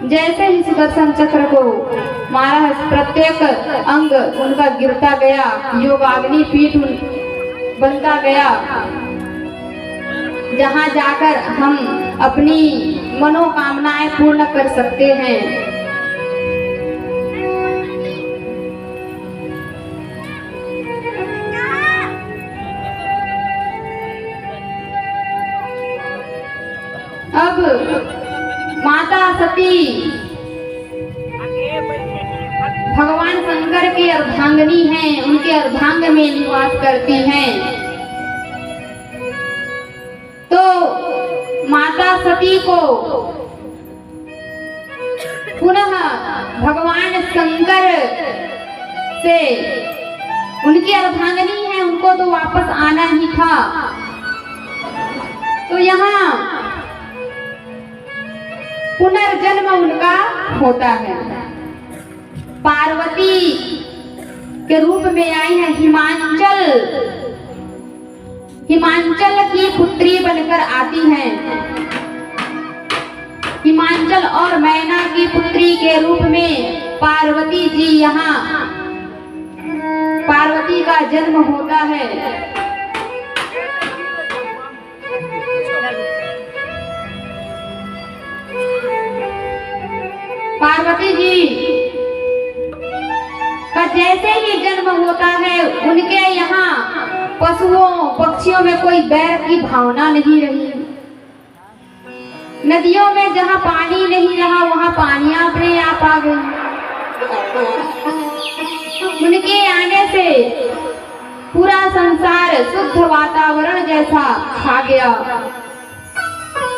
जैसे ही सुदर्शन चक्र को मारा, प्रत्येक अंग उनका गिरता गया, योगाग्नि पीठ बनता गया, जहाँ जाकर हम अपनी मनोकामनाएं पूर्ण कर सकते हैं। अब माता सती भगवान शंकर की अर्धांगिनी हैं, उनके अर्धांग में निवास करती हैं। तो माता सती को पुनः भगवान शंकर से, उनकी अर्धांगिनी है, उनको तो वापस आना ही था। तो यहाँ पुनर्जन्म उनका होता है। पार्वती के रूप में आई है, हिमांचल की पुत्री बनकर आती हैं। हिमांचल और मैना की पुत्री के रूप में पार्वती जी, यहाँ पार्वती का जन्म होता है। पार्वती जी का जैसे ही जन्म होता है, उनके यहाँ पशुओं पक्षियों में कोई बैर की भावना नहीं रही। नदियों में जहाँ पानी नहीं रहा, वहाँ पानी अपने आप आ गई। उनके आने से पूरा संसार शुद्ध वातावरण जैसा छा गया।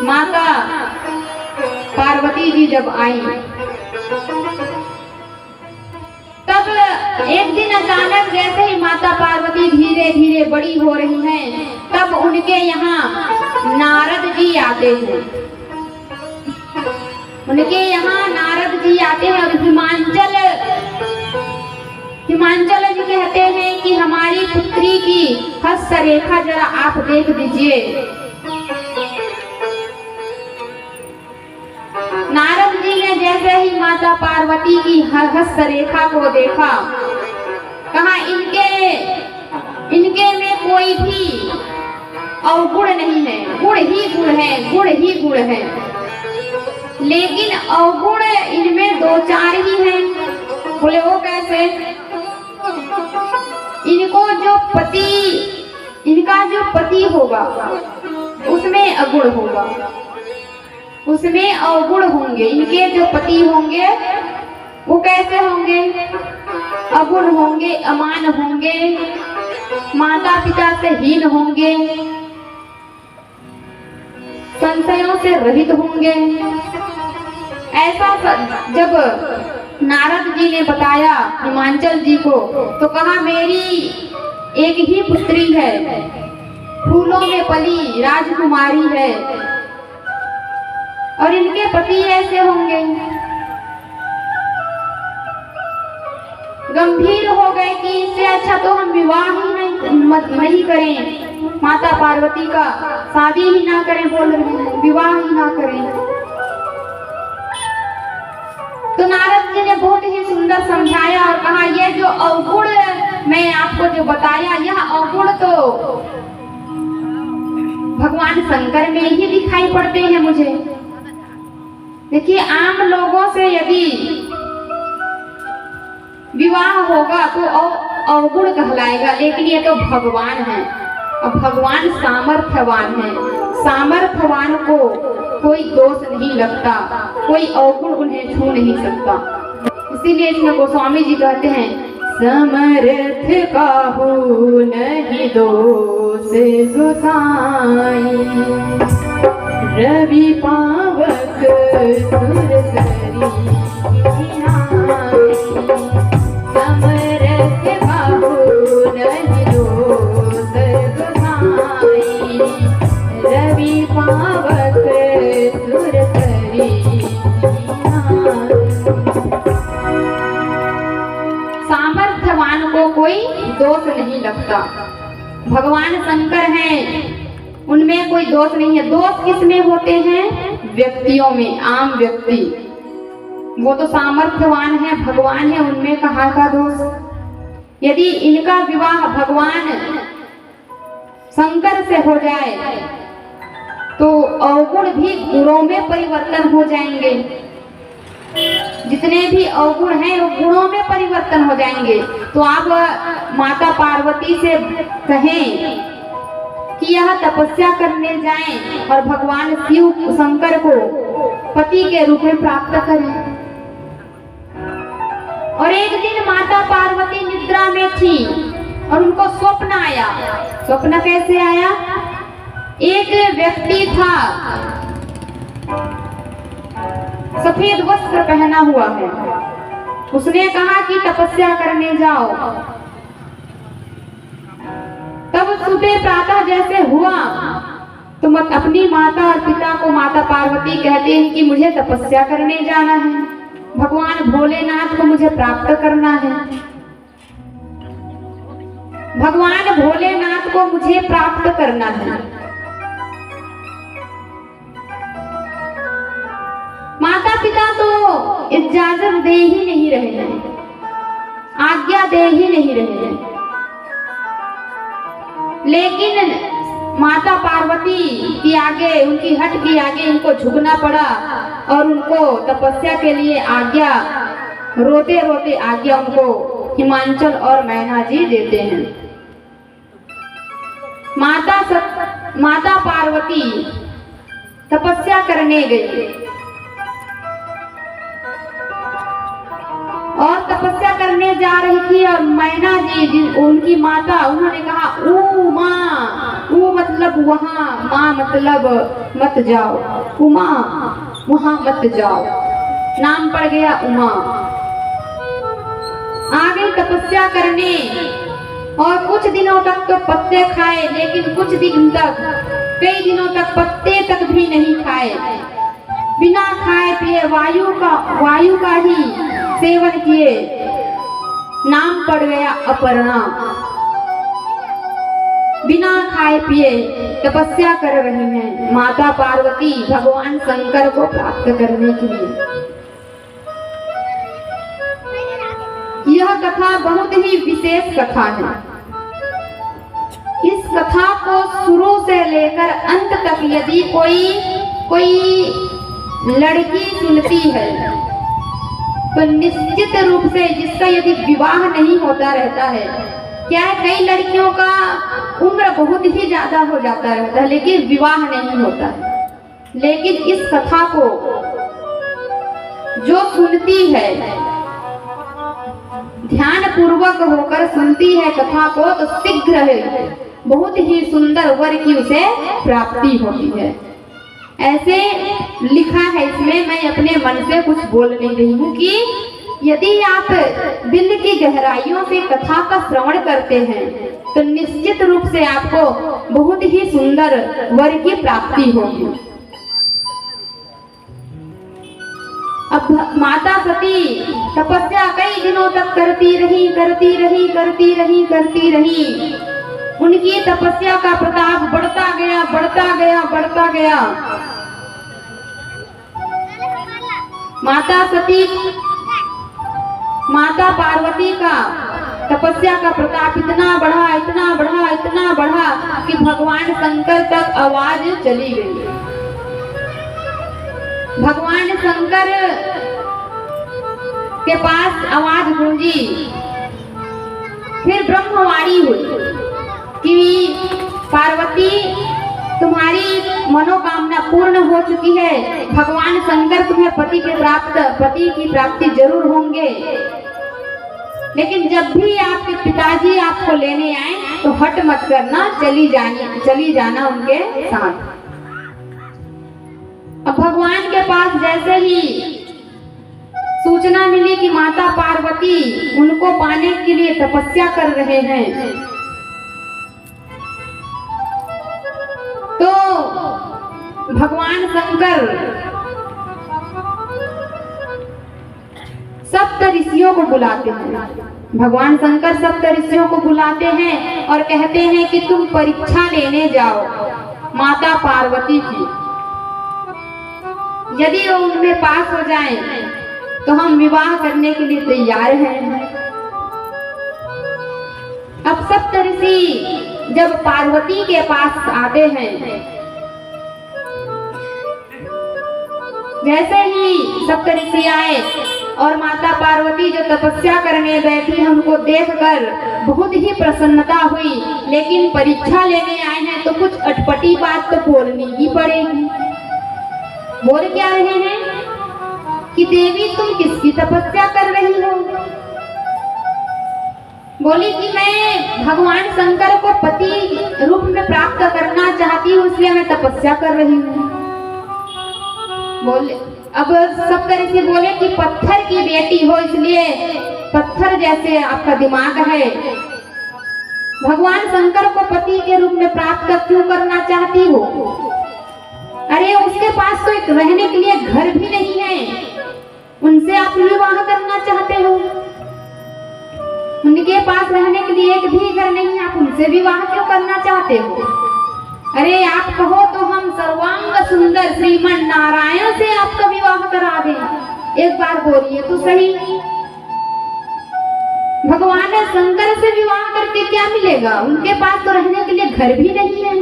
माता पार्वती जी जब आई, तब एक दिन अचानक जैसे ही माता पार्वती धीरे धीरे बड़ी हो रही हैं, तब उनके यहाँ नारद जी आते हैं। उनके यहाँ नारद जी आते हैं और हिमांचल जी कहते हैं कि हमारी पुत्री की हस्तरेखा जरा आप देख दीजिए। नारद जी ने जैसे ही माता पार्वती की हस्तरेखा को देखा, कहा इनके में कोई भी अवगुण नहीं है, गुण ही गुण है, गुण ही गुण है। लेकिन अवगुण इनमें दो चार ही हैं। बोले वो कैसे? इनका जो पति होगा उसमें अगुण होगा, उसमें अवगुण होंगे। इनके जो पति होंगे वो कैसे होंगे? अगुण होंगे, अमान होंगे, माता पिता से हीन होंगे, संशयों से रहित होंगे। ऐसा जब नारद जी ने बताया हिमांचल जी को, तो कहा मेरी एक ही पुत्री है, फूलों में पली राजकुमारी है, और इनके पति ऐसे होंगे। गंभीर हो गए कि इससे अच्छा तो हम विवाह ही नहीं करें, माता पार्वती का शादी ही ना करें, बोल रहे विवाह ही ना करें। तो नारद जी ने बहुत ही सुंदर समझाया और कहा ये जो अवगुण मैं आपको जो बताया, यह अवगुण तो भगवान शंकर में ही दिखाई पड़ते हैं मुझे। देखिए, आम लोगों से यदि विवाह होगा तो अवगुण कहलाएगा, लेकिन ये तो भगवान है और भगवान सामर्थ्यवान है। सामर्थ्यवान को कोई दोष नहीं लगता, कोई अवगुण उन्हें छू नहीं सकता। इसीलिए इसमें गोस्वामी जी कहते हैं, समर्थ काहू नहीं दोष सुसाई, रवि पावक सुर करी नाई। समर्थ काहू नहीं दोष सुसाई, रवि पावक सुर करी नाई। सामर्थ्यवान को कोई दोष नहीं लगता। भगवान शंकर हैं, उनमें कोई दोष नहीं है। दोष किसमें होते हैं? व्यक्तियों में, आम व्यक्ति। वो तो सामर्थ्यवान है, भगवान है, उनमें कहाँ का दोष। यदि इनका विवाह भगवान शंकर से हो जाए तो अवगुण भी गुणों में परिवर्तन हो जाएंगे। जितने भी अवगुण हैं वो गुणों में परिवर्तन हो जाएंगे। तो आप माता पार्वती से कहें कि यह तपस्या करने जाएं और भगवान शिव शंकर को पति के रूप में प्राप्त करें। और एक दिन माता पार्वती निद्रा में थी और उनको स्वप्न आया। स्वप्न कैसे आया? एक व्यक्ति था, सफेद वस्त्र पहना हुआ है। उसने कहा कि तपस्या करने जाओ। तब सुबह प्रातः जैसे हुआ तो मत अपनी माता और पिता को माता पार्वती कहते हैं कि मुझे तपस्या करने जाना है, भगवान भोलेनाथ को मुझे प्राप्त करना है, भगवान भोलेनाथ को मुझे प्राप्त करना है। माता पिता तो इजाजत दे ही नहीं रहे हैं, आज्ञा दे ही नहीं रहे हैं। लेकिन माता पार्वती की आगे, उनकी हट के आगे इनको झुकना पड़ा और उनको तपस्या के लिए आज्ञा, रोते रोते आज्ञा उनको हिमांचल और मैना जी देते हैं। माता पार्वती तपस्या करने गई और तपस्या करने जा रही थी और मैना जी उनकी माता, उन्होंने कहा ऊ माँ, ऊ मतलब वहाँ, माँ मतलब मत जाओ, उमा वहाँ मत जाओ। नाम पड़ गया उमा। आ गई तपस्या करने और कुछ दिनों तक तो पत्ते खाए, लेकिन कुछ दिन तक, कई दिनों तक पत्ते तक भी नहीं खाए। बिना खाए पिए वायु का ही सेवन किए। नाम पड़ गया अपर्णा। बिना खाए पिए तपस्या कर रही हैं माता पार्वती भगवान शंकर को प्राप्त करने के लिए। यह कथा बहुत ही विशेष कथा है। इस कथा को शुरू से लेकर अंत तक यदि कोई लड़की सुनती है तो निश्चित रूप से, जिसका यदि विवाह नहीं होता रहता है, क्या है कई लड़कियों का उम्र बहुत ही ज्यादा हो जाता रहता है लेकिन विवाह नहीं होता है, लेकिन इस कथा को जो सुनती है, ध्यान पूर्वक होकर सुनती है कथा को, तो शीघ्र है बहुत ही सुंदर वर की उसे प्राप्ति होती है। ऐसे लिखा है इसमें, मैं अपने मन से कुछ बोल नहीं रही हूँ, कि यदि आप दिल की गहराइयों से कथा का श्रवण करते हैं तो निश्चित रूप से आपको बहुत ही सुंदर वर की प्राप्ति होगी। अब माता सती तपस्या कई दिनों तक करती रही। उनकी तपस्या का प्रताप बढ़ता गया। माता पार्वती का तपस्या का प्रताप इतना बढ़ा कि भगवान शंकर तक आवाज चली गई। भगवान शंकर के पास आवाज गूंजी। फिर ब्रह्मवाणी हुई कि पार्वती तुम्हारी मनोकामना पूर्ण हो चुकी है, भगवान शंकर तुम्हें पति की प्राप्ति जरूर होंगे, लेकिन जब भी आपके पिताजी आपको लेने आए तो हट मत करना, चली जाना उनके साथ। अब भगवान के पास जैसे ही सूचना मिली कि माता पार्वती उनको पाने के लिए तपस्या कर रहे हैं, तो भगवान शंकर सप्त ऋषियों को बुलाते हैं। भगवान शंकर सप्त ऋषियों को बुलाते हैं और कहते हैं कि तुम परीक्षा लेने जाओ माता पार्वती की। यदि वो उनमें पास हो जाएं तो हम विवाह करने के लिए तैयार हैं। अब सप्तऋषि जब पार्वती के पास आते हैं, जैसे ही सप्तऋषि आए और माता पार्वती जो तपस्या करने बैठी, उनको देखकर बहुत ही प्रसन्नता हुई। लेकिन परीक्षा लेने आए हैं तो कुछ अटपटी बात तो बोलनी ही पड़ेगी। बोल क्या रहे हैं कि देवी तुम किसकी तपस्या कर रही हो? बोली कि मैं भगवान शंकर को पति रूप में प्राप्त करना चाहती हूँ, इसलिए मैं तपस्या कर रही हूँ। बोले अब सप्तऋषि बोले कि पत्थर की बेटी हो, इसलिए पत्थर जैसे आपका दिमाग है, भगवान शंकर को पति के रूप में प्राप्त क्यों करना चाहती हो? अरे उसके पास तो एक रहने के लिए घर भी नहीं है, उनसे आप विवाह करना चाहते हो? उनके पास रहने के लिए एक भी घर नहीं है, आप उनसे विवाह क्यों करना चाहते हो? अरे आप कहो तो हम सर्वांग सुंदर श्रीमन नारायण से आपका विवाह करा दें। एक बार बोलिए तो सही, भगवान शंकर से विवाह करके क्या मिलेगा? उनके पास तो रहने के लिए घर भी नहीं है।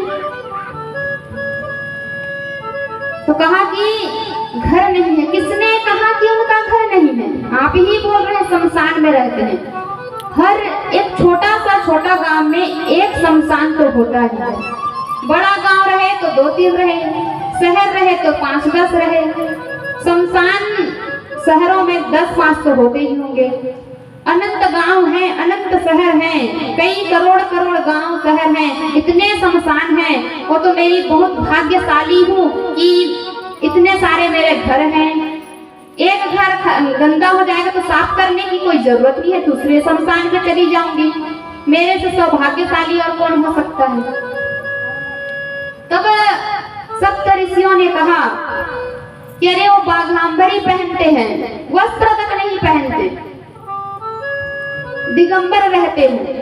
तो कहा कि घर नहीं है। किसने कहा कि उनका घर नहीं है? आप ही बोल रहे हैं शमशान में रहते हैं। हर एक छोटा गांव में एक शमशान तो होता ही है। बड़ा गांव रहे तो 2-3 रहे, शहर रहे तो 5-10 रहे, शमशान शहरों में 10-5 तो होते ही होंगे। अनंत गांव हैं, अनंत शहर हैं, कई करोड़ गांव शहर हैं, इतने शमशान हैं। वो तो मेरी बहुत भाग्यशाली हूँ कि इतने सारे मेरे घर हैं। एक घर गंदा हो जाएगा तो साफ करने की कोई जरूरत नहीं है, दूसरे शमशान में चली जाऊंगी। मेरे से सौभाग्यशाली और कौन हो सकता है? तब सप्तऋषियों ने कहा कि अरे वो बाघांबरी पहनते हैं, वस्त्र तक नहीं पहनते, दिगंबर रहते हैं।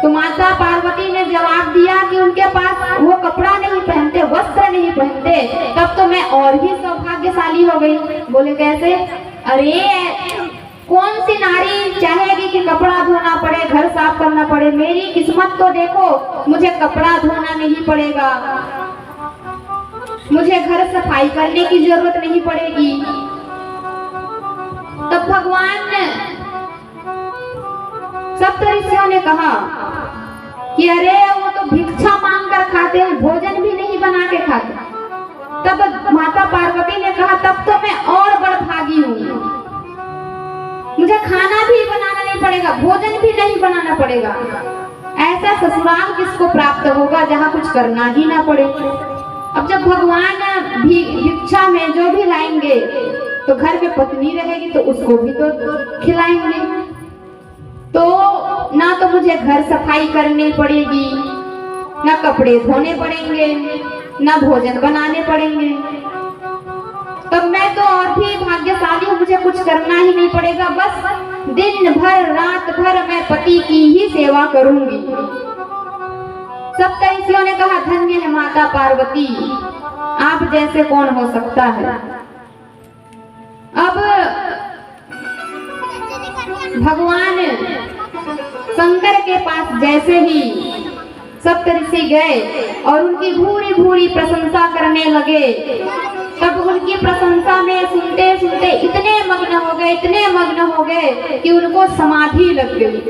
तो माता पार्वती ने जवाब दिया कि उनके पास वो कपड़ा नहीं पहनते, वस्त्र नहीं पहनते, तब तो मैं और ही सौभाग्यशाली हो गई। बोले कैसे? अरे कौन सी नारी चाहेगी कि कपड़ा धोना पड़े, घर साफ करना पड़े? मेरी किस्मत तो देखो, मुझे कपड़ा धोना नहीं पड़ेगा, मुझे घर सफाई करने की जरूरत नहीं पड़ेगी। तब भगवान सप्तऋषियों ने कहा कि अरे वो तो भिक्षा मांग कर खाते हैं, भोजन भी नहीं बना के खाते। तब माता पार्वती ने कहा तब तो मैं और बड़भागी हूँ, मुझे खाना भी बनाना नहीं पड़ेगा, भोजन भी नहीं बनाना पड़ेगा। ऐसा ससुराल किसको प्राप्त होगा जहाँ कुछ करना ही ना पड़े। अब जब भगवान भिक्षा में जो भी लाएंगे तो घर में पत्नी रहेगी तो उसको भी तो खिलाएंगे। तो ना तो मुझे घर सफाई करनी पड़ेगी, ना कपड़े धोने पड़ेंगे, ना भोजन बनाने पड़ेंगे। तब मैं तो और भी भाग्यशाली हूँ, मुझे कुछ करना ही नहीं पड़ेगा, बस दिन भर रात भर मैं पति की ही सेवा करूंगी। सप्तऋषियों ने कहा धन्य है माता पार्वती, आप जैसे कौन हो सकता है। अब भगवान शंकर के पास जैसे ही सप्तऋषि गए और उनकी भूरी भूरी प्रशंसा करने लगे, तब उनकी प्रशंसा में सुनते सुनते इतने मग्न हो गए कि उनको समाधि लग गई।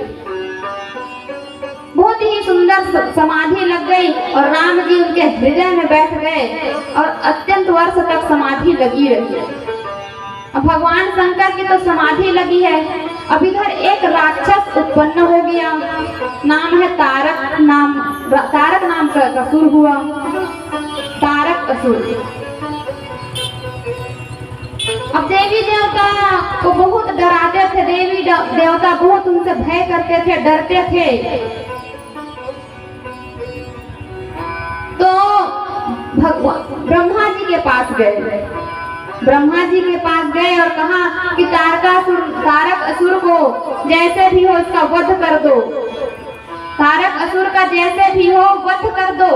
बहुत ही सुंदर समाधि लग गई और राम जी उनके हृदय में बैठ गए और अत्यंत वर्ष तक समाधि लगी रही। अब भगवान शंकर की तो समाधि लगी है। अब इधर एक राक्षस उत्पन्न हो गया, नाम है तारक नाम का असुर हुआ, तारक असुर। अब देवी देवता को बहुत डराते थे, देवी देवता बहुत उनसे भय करते थे, डरते थे। तो भगवान ब्रह्मा जी के पास गए, ब्रह्मा जी के पास गए और कहा कि तारक असुर को जैसे भी हो इसका वध कर दो, तारक असुर का जैसे भी हो वध कर दो।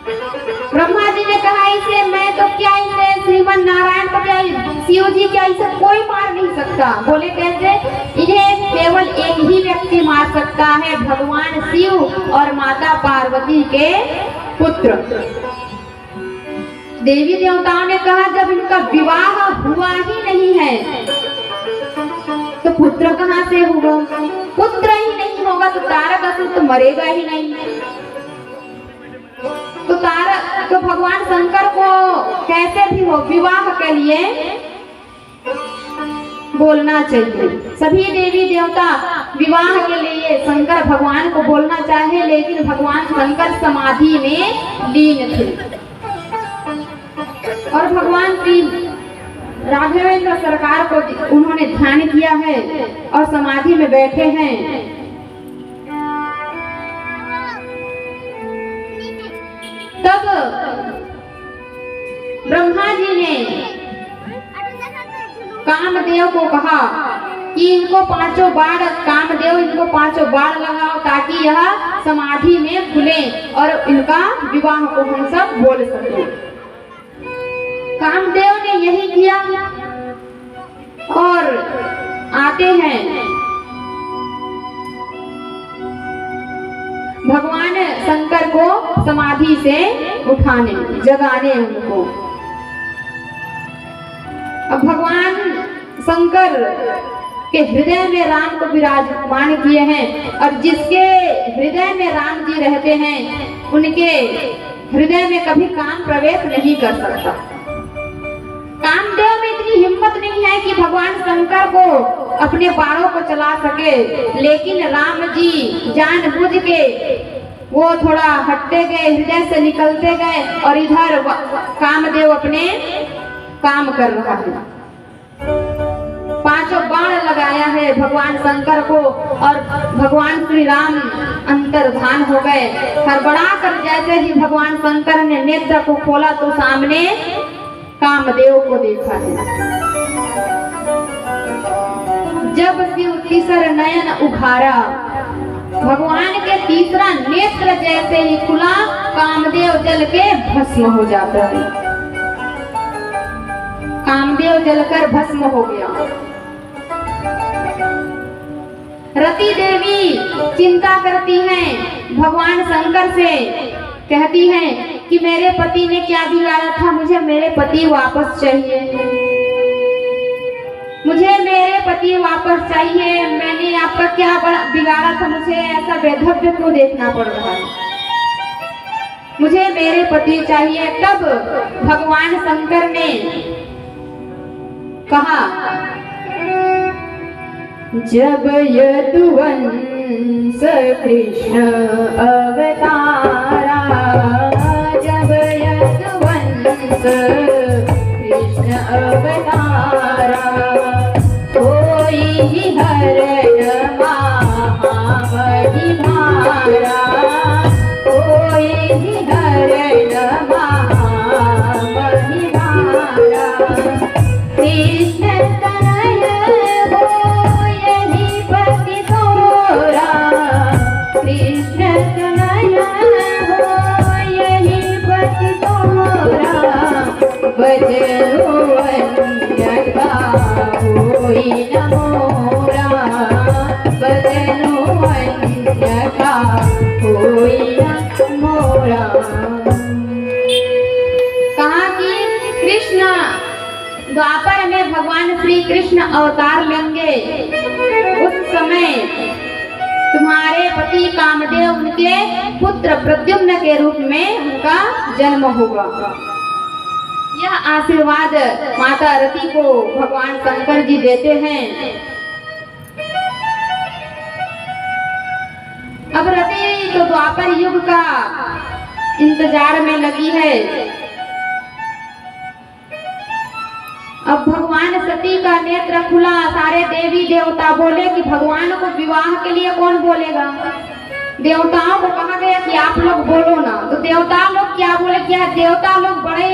ब्रह्मा जी ने कहा इसे मैं तो क्या, इसे श्रीमन नारायण को क्या, शिव जी क्या, इसे कोई मार नहीं सकता। बोले कैसे? इन्हें केवल एक ही व्यक्ति मार सकता है, भगवान शिव और माता पार्वती के पुत्र। देवी देवताओं ने कहा जब इनका विवाह हुआ ही नहीं है तो पुत्र कहाँ से होगा? पुत्र ही नहीं होगा तो तारकासुर तो मरेगा ही नहीं। तो भगवान शंकर को कैसे भी हो विवाह के लिए बोलना चाहिए। सभी देवी देवता विवाह के लिए शंकर भगवान को बोलना चाहे, लेकिन भगवान शंकर समाधि में लीन थे और भगवान श्री राघवेंद्र सरकार को उन्होंने ध्यान किया है और समाधि में बैठे हैं। तब ब्रह्मा जी ने कामदेव को कहा कि इनको पांचों बाण, कामदेव इनको पांचों बाण लगाओ ताकि यह समाधि में खुले और इनका विवाह को हम सब बोल सके। कामदेव ने यही किया और आते हैं भगवान शंकर को समाधि से उठाने, जगाने उनको। अब भगवान शंकर के हृदय में राम को विराजमान किए हैं और जिसके हृदय में राम जी रहते हैं उनके हृदय में कभी काम प्रवेश नहीं कर सकता। कामदेव में इतनी हिम्मत नहीं है कि भगवान शंकर को अपने बाणों को चला सके, लेकिन राम जी जानबूझ के वो थोड़ा हटते गए, हृदय से निकलते गए और इधर कामदेव अपने काम कर रहा है। पांचों बाण लगाया है भगवान शंकर को और भगवान श्री राम अंतर्धान हो गए। हड़बड़ा कर जैसे ही भगवान शंकर ने नेत्र को खोला तो सामने कामदेव को देखा है। जब शिव तीसर नयन उघारा, भगवान के तीसरा नेत्र जैसे ही खुला, कामदेव जल के भस्म हो जाता है। कामदेव जलकर भस्म हो गया। रति देवी चिंता करती हैं भगवान शंकर से, कहती हैं कि मेरे पति ने क्या बिगाड़ा था, मुझे मेरे पति वापस चाहिए, मुझे मेरे पति वापस चाहिए। मैंने आपका क्या बड़ा बिगाड़ा था, मुझे ऐसा वैधव्य क्यों देखना पड़ रहा है, मुझे मेरे पति चाहिए। तब भगवान शंकर ने कहा जब यदुवंश कृष्ण अवतारा, जब यदुवंश कृष्ण अवतारा, कोई हरण महामहिमारा, कोई हरण महामहिमारा, कृष्ण तनय हो यही पति तोरा, कृष्ण तनय हो यही पति तोरा, बजरो अन्यथा होई न मोरा, बजरो अन्यथा होई न मोरा। कहा कि कृष्ण द्वापर में भगवान श्री कृष्ण अवतार लेंगे, उस समय तुम्हारे पति कामदेव उनके पुत्र प्रद्युम्न के रूप में उनका जन्म होगा। यह आशीर्वाद माता रति को भगवान शंकर जी देते हैं। अब रति तो द्वापर युग का इंतजार में लगी है। अब भगवान सती का नेत्र खुला, सारे देवी देवता बोले कि भगवान को विवाह के लिए कौन बोलेगा। देवताओं को कहा गया कि आप लोग बोलो ना, तो देवता लोग क्या बोले, क्या देवता लोग बड़े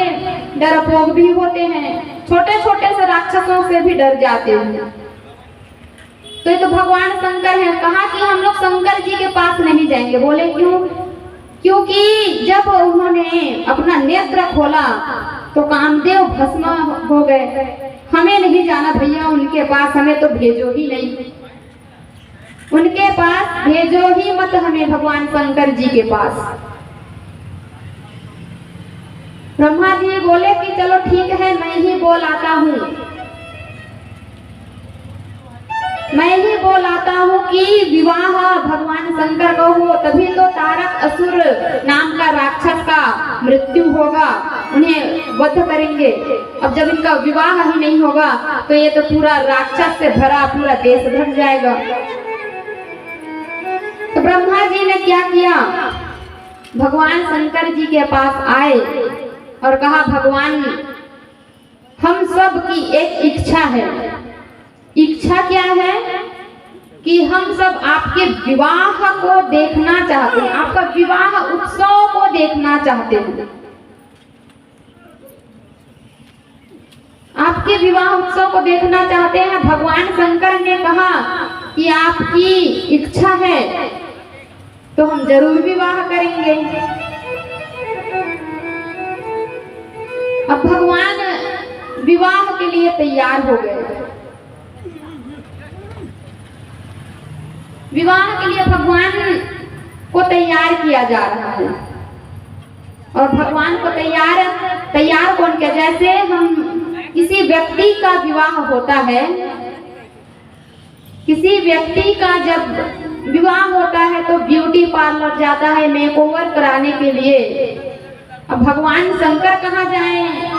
डरपोक भी होते हैं, छोटे छोटे से राक्षसों से भी डर जाते हैं। तो ये तो भगवान शंकर हैं। कहा कि हम लोग शंकर जी के पास नहीं जाएंगे। बोले क्यों? क्योंकि जब उन्होंने अपना नेत्र खोला तो कामदेव भस्म हो गए। हमें नहीं जाना भैया उनके पास, हमें तो भेजो ही नहीं, उनके पास भेजो ही मत हमें, भगवान शंकर जी के पास। ब्रह्मा जी बोले कि चलो ठीक है, मैं ही बोल आता हूँ, मैं ही बोल आता हूँ कि विवाह भगवान शंकर का हो, तभी तो तारक असुर नाम का राक्षस का मृत्यु होगा, उन्हें वध करेंगे। अब जब इनका विवाह ही नहीं होगा तो ये तो पूरा राक्षस से भरा पूरा देश ढक जाएगा। तो ब्रह्मा जी ने क्या किया, भगवान शंकर जी के पास आए और कहा, भगवान हम सब की एक इच्छा है। इच्छा क्या है कि हम सब आपके विवाह को देखना चाहते हैं, आपका विवाह उत्सव को देखना चाहते हैं। आपके विवाह उत्सव को देखना चाहते हैं। भगवान शंकर ने कहा कि आपकी इच्छा है तो हम जरूर विवाह करेंगे। अब भगवान विवाह के लिए तैयार हो गए। विवाह के लिए भगवान को तैयार किया जा रहा है। और भगवान को तैयार कौन किया, जैसे हम किसी व्यक्ति का विवाह होता है, किसी व्यक्ति का जब विवाह होता है तो ब्यूटी पार्लर जाता है मेकओवर कराने के लिए। अब भगवान शंकर कहाँ जाएं?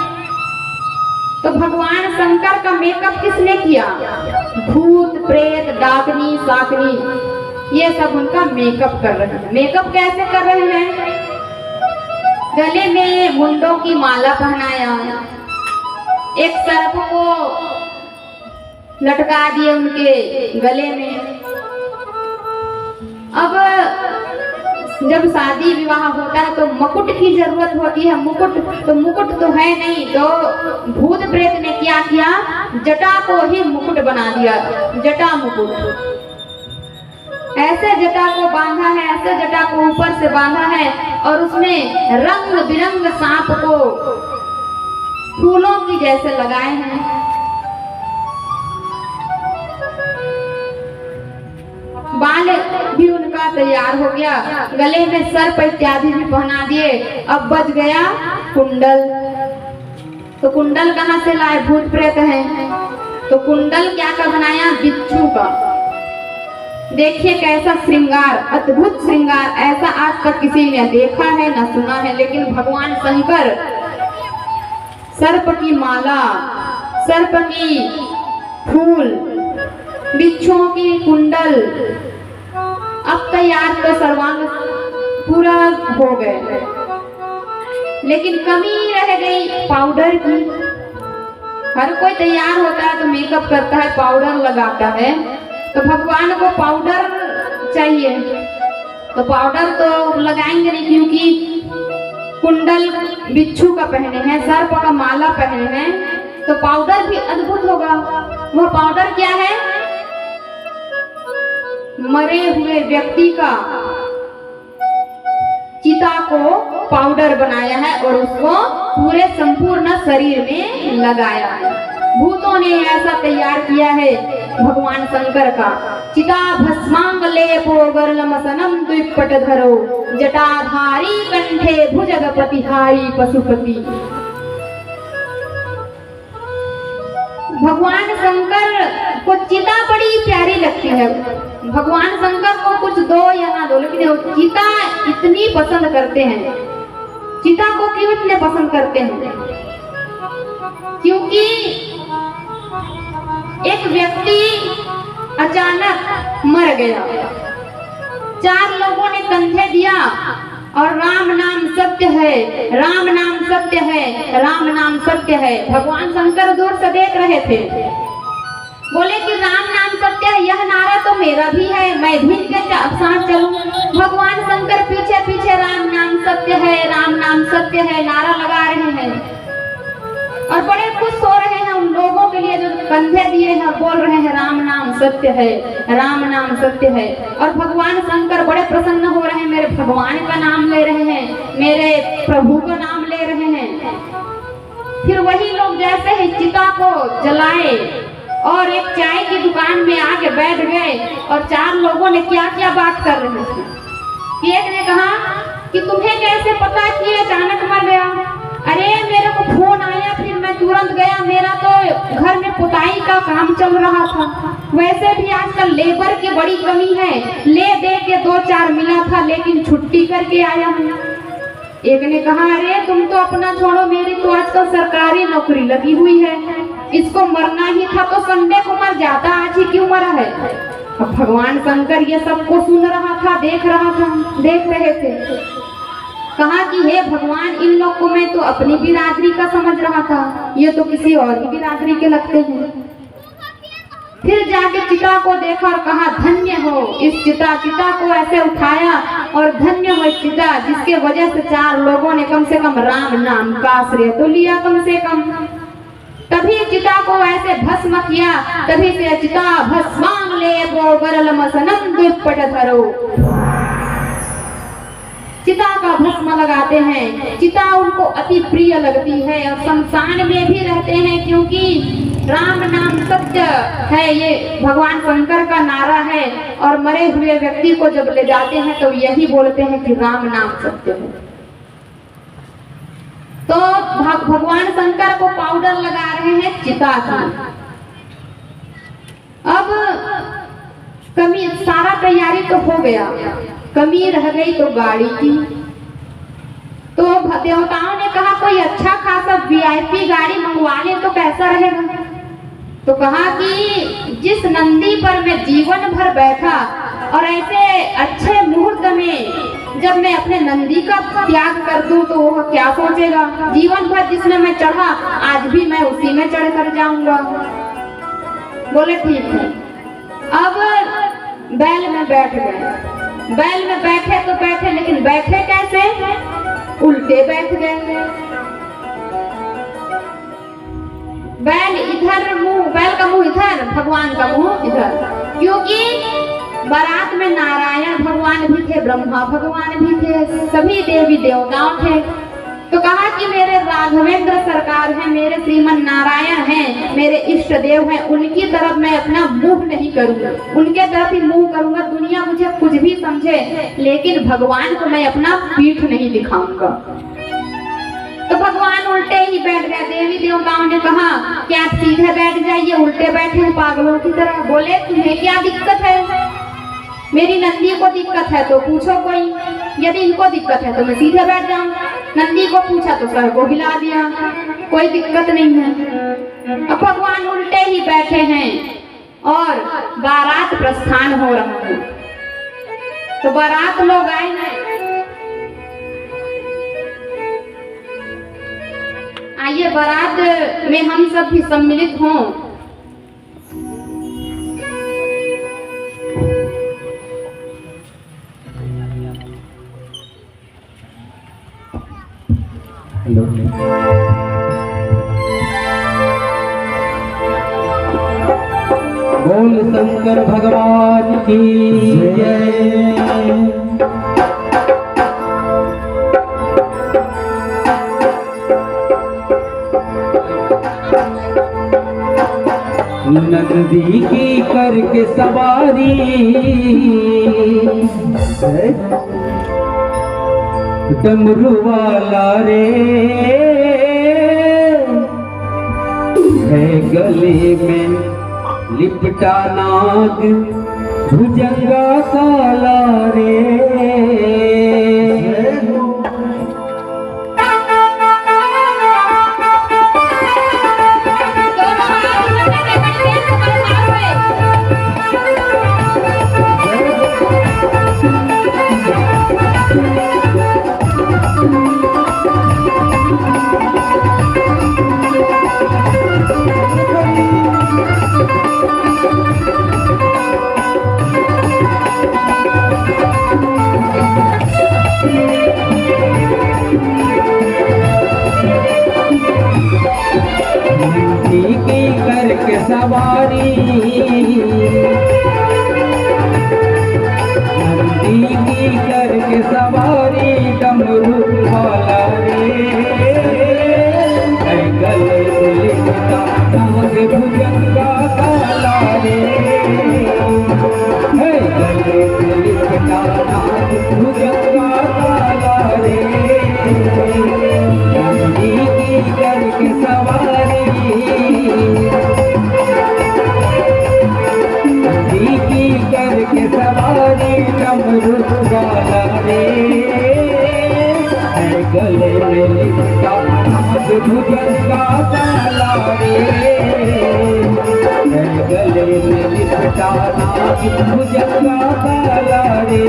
तो भगवान शंकर का मेकअप किसने किया? भूत प्रेत डाकनी साकनी ये सब उनका मेकअप कर रहे हैं। मेकअप कैसे कर रहे हैं? गले में मुंडों की माला पहनाया, एक सर्प को लटका दिए उनके गले में। अब जब शादी विवाह होता है तो मुकुट की जरूरत होती है। मुकुट तो है नहीं, तो भूत प्रेत ने क्या किया, जटा को ही मुकुट बना दिया, जटा मुकुट। ऐसे जटा को बांधा है, ऐसे जटा को ऊपर से बांधा है और उसमें रंग बिरंग सांप को फूलों की जैसे लगाए हैं। बाल भी उनका तैयार हो गया, गले में सर्प इत्यादि भी पहना दिए। अब बच गया कुंडल। तो कुंडल कहाँ से लाए? भूत प्रेत है तो कुंडल क्या का बनाया? बिच्छू का। देखिए कैसा श्रृंगार, अद्भुत श्रृंगार, ऐसा आज तक किसी ने देखा है ना सुना है। लेकिन भगवान शंकर सर्प की माला, सर्प की फूल, बिच्छुओं की कुंडल, अब तैयार तो सर्वांग पूरा हो गए। लेकिन कमी रह गई पाउडर की। हर कोई तैयार होता है तो मेकअप करता है, पाउडर लगाता है। तो भगवान को पाउडर चाहिए, तो पाउडर तो लगाएंगे नहीं, क्योंकि कुंडल बिच्छू का पहने हैं, सर्प का माला पहने हैं, तो पाउडर भी अद्भुत होगा। वह पाउडर क्या है? मरे हुए व्यक्ति का चिता को पाउडर बनाया है और उसको पूरे संपूर्ण शरीर में लगाया है। भूतों ने ऐसा तैयार किया है भगवान शंकर का। चिता भस्मांग लेपो गरलमसनम द्विपट धरो जटाधारी कंठे भुजगपतिहारी पशुपति। भगवान शंकर को चिता बड़ी प्यारी लगती है। भगवान शंकर को कुछ दो या ना दो, लेकिन चिता इतनी पसंद करते हैं। चिता को क्यों इतने पसंद करते हैं? क्योंकि एक व्यक्ति अचानक मर गया, 4 लोगों ने कंधे दिया और राम नाम सत्य है, राम नाम सत्य है, राम नाम सत्य है। भगवान शंकर दूर से देख रहे थे, बोले कि राम नाम सत्य है, यह नारा तो मेरा भी है, मैं भी इनके साथ चलूं। भगवान शंकर पीछे पीछे राम नाम सत्य है, राम नाम सत्य है नारा लगा रहे हैं और बड़े खुश हो रहे हैं उन लोगों के लिए जो कंधे दिए हैं, बोल रहे हैं राम नाम सत्य है, राम नाम सत्य है। और भगवान शंकर बड़े प्रसन्न हो रहे हैं, मेरे भगवान का नाम ले रहे हैं, मेरे प्रभु का नाम ले रहे हैं। फिर वही लोग जैसे ही चिता को जलाए और एक चाय की दुकान में आके बैठ गए और चार लोगों ने क्या क्या बात कर रहे थे। एक ने कहा कि तुम्हें कैसे पता कि अचानक मर गया? अरे मेरे को फोन आया, फिर मैं तुरंत गया, मेरा तो घर में पुताई का काम चल रहा था। वैसे भी आजकल लेबर की बड़ी कमी है, ले दे के 2-4 मिला था, लेकिन छुट्टी करके आया हूँ। एक ने कहा अरे तुम तो अपना छोड़ो, मेरी तो आजकल सरकारी नौकरी लगी हुई है, इसको मरना ही था तो संडे को मर जाता, आज ही क्यों मरा है? अब भगवान शंकर ये सबको सुन रहा था, देख रहे थे। कहा कि हे भगवान, इन लोग को मैं तो अपनी बिरादरी का समझ रहा था, ये तो किसी और की बिरादरी के लगते हैं। फिर जाके चिता को देखा और कहा धन्य हो इस चिता को ऐसे उठाया और धन्य हो इस चिता जिसके वजह से 4 लोगों ने कम से कम राम नाम का आश्रय तो लिया कम से कम। तभी चिता को ऐसे भस्म किया, तभी से चिता भस्मांग ले वो गरलमसनम दुष्पट धरो। चिता का भस्म लगाते हैं, चिता उनको अति प्रिय लगती है और शमशान में भी रहते हैं, क्योंकि राम नाम सत्य है, ये भगवान शंकर का नारा है। और मरे हुए व्यक्ति को जब ले जाते हैं तो यही बोलते हैं कि राम नाम सत्य है। तो भगवान शंकर को पाउडर लगा रहे हैं चिता की। अब कमी सारा तैयारी तो हो गया, कमी रह गई तो गाड़ी की। तो देवताओं ने कहा कोई अच्छा खासा वीआईपी गाड़ी मंगवा ले तो कैसा रहेगा? तो कहा कि जिस नंदी पर मैं जीवन भर बैठा और ऐसे अच्छे मुहूर्त में जब मैं अपने नंदी का त्याग कर दूं तो वह क्या सोचेगा? जीवन भर जिसमें मैं चढ़ा, आज भी मैं उसी में चढ़ कर जाऊंगा। बोले ठीक है। अब बैल में बैठ गए। बैल में बैठे तो बैठे, लेकिन बैठे कैसे? उल्टे बैठ गए। बैल इधर मुंह, बैल का मुंह इधर, भगवान का मुंह इधर, क्योंकि बारात में नारायण भगवान भी थे, ब्रह्मा भगवान भी थे, सभी देवी देवताओं थे। तो कहा कि मेरे राघवेंद्र सरकार हैं, मेरे श्रीमन नारायण हैं, मेरे इष्ट देव हैं, उनकी तरफ मैं अपना मुंह नहीं करूंगा, उनके तरफ ही मुंह करूंगा। दुनिया मुझे कुछ भी समझे, लेकिन भगवान को मैं अपना पीठ नहीं दिखाऊंगा। तो भगवान उल्टे ही बैठ गए। देवी देवताओं ने कहा कि आप सीधे बैठ जाइए, उल्टे बैठे हैं पागलों की तरह। बोले तुम्हें क्या दिक्कत है? मेरी नंदी को दिक्कत है तो पूछो कोई, यदि इनको दिक्कत है तो मैं सीधे बैठ जाऊं। नंदी को पूछा तो सर को हिला दिया, कोई दिक्कत नहीं है। अब भगवान उल्टे ही बैठे हैं और बारात प्रस्थान हो रहा है। तो बारात लोग आए हैं, आइए बारात में हम सब भी सम्मिलित हों। बोल शंकर भगवान की जय। नंदी की करके सवारी डमरू वाला रे है, गले में लिपटा नाग भुजंगा काला रे। नंदी की करके सवारी, नंदी की करके सवारी डमरू वाला रे, गले में लिपटा नाग भुजंगा काला रे, गले में लिपटा नाग भुजंगा काला रे, नंदी की करके सवारी, नंदी की करके सवारी डमरू वाला रे, गले में लिपटा नाग भुजंगा काला रे, गले में लिपटा नाग भुजंगा काला रे।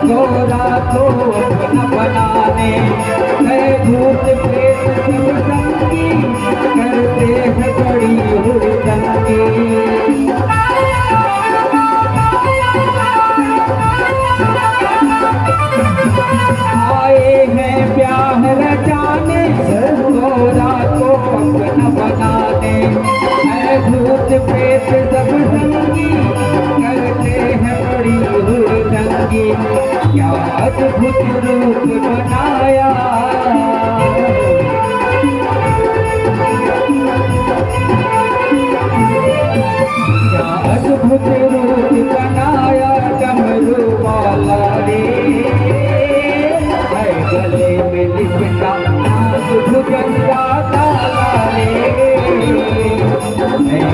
गोरा तो अपना बनाने, भूत प्रेत सब संगी करते हैं बड़ी हुड़दंगी, आए हैं ब्याह रचाने, गोरा तो अपना बनाने, भूत प्रेत सब संगी करते हैं बड़ी हुड़दंगी, क्या अद्भुत रूप बनाया, क्या अद्भुत रूप बनाया डमरू वाला रे, गले में लिपटा नाग भुजंगा काला रे,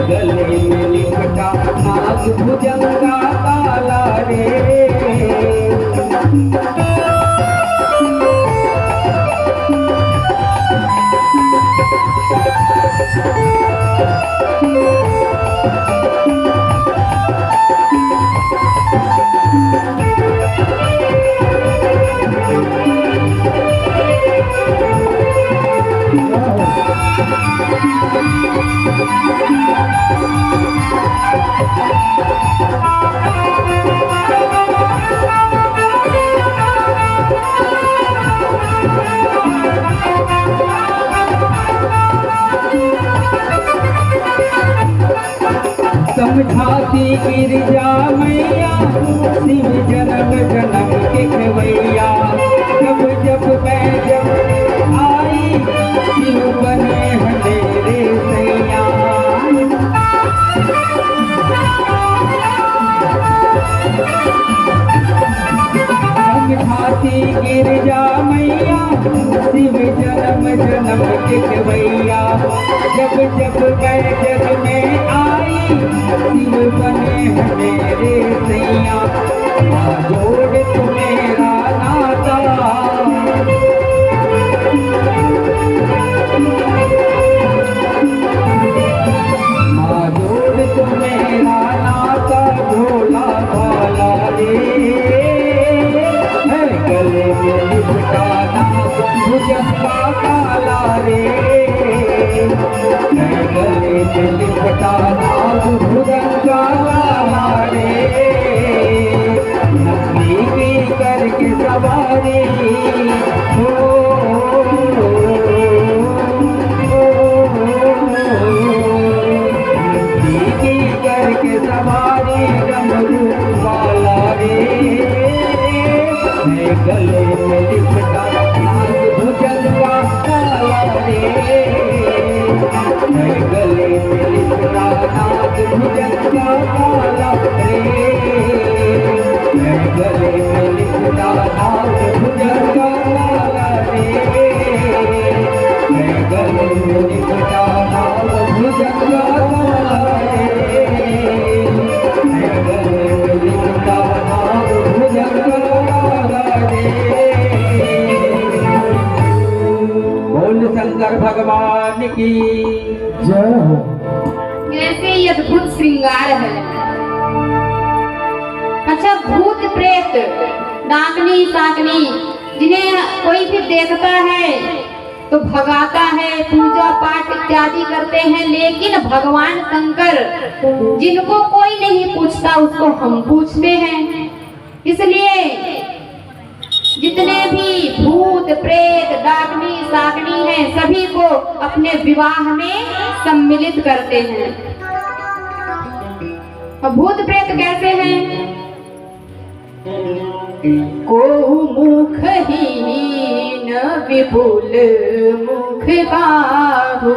गले में लिपटा नाग भुजंगा काला रे। समझाती गिरजा मैया शिव जन्म जन्म के खवैया, जब जब मैं जब आई शिव बने हमेरे सैया, समझाती गिरजा मैया शिव जन्म जन्म के खवैया, जब जब मैं जग में आई शिव बने हमेरे सैया, जोड़ तू मेरा नाता, जोड़ तू मेरा नाता भोला भाला रे, गले में लिपटा नाग भुजंगा काला रे, गले में लिपटा नाग भुजंगा काला रे, नंदी की करके सवारी, नंदी की करके सवारी डमरू वाला रे, गले में लिपटा नाग भुजंगा काला रे, गले में लिपटा नाग भुजंगा काला रे, गले में लिपटा नाग भुजंगा काला रे, गले में लिपटा नाग भुजंगा भगवान की जय हो। कैसे ये अद्भुत श्रृंगार है। अच्छा, भूत प्रेत डाकनी साकनी जिन्हें कोई भी देखता है तो भगाता है, पूजा पाठ इत्यादि करते हैं, लेकिन भगवान शंकर जिनको कोई नहीं पूछता उसको हम पूछते हैं। इसलिए जितने भी भूत प्रेत डाकनी साकनी हैं सभी को अपने विवाह में सम्मिलित करते हैं। और भूत प्रेत कैसे हैं? को मुखहीन विपुल मुख बाहु,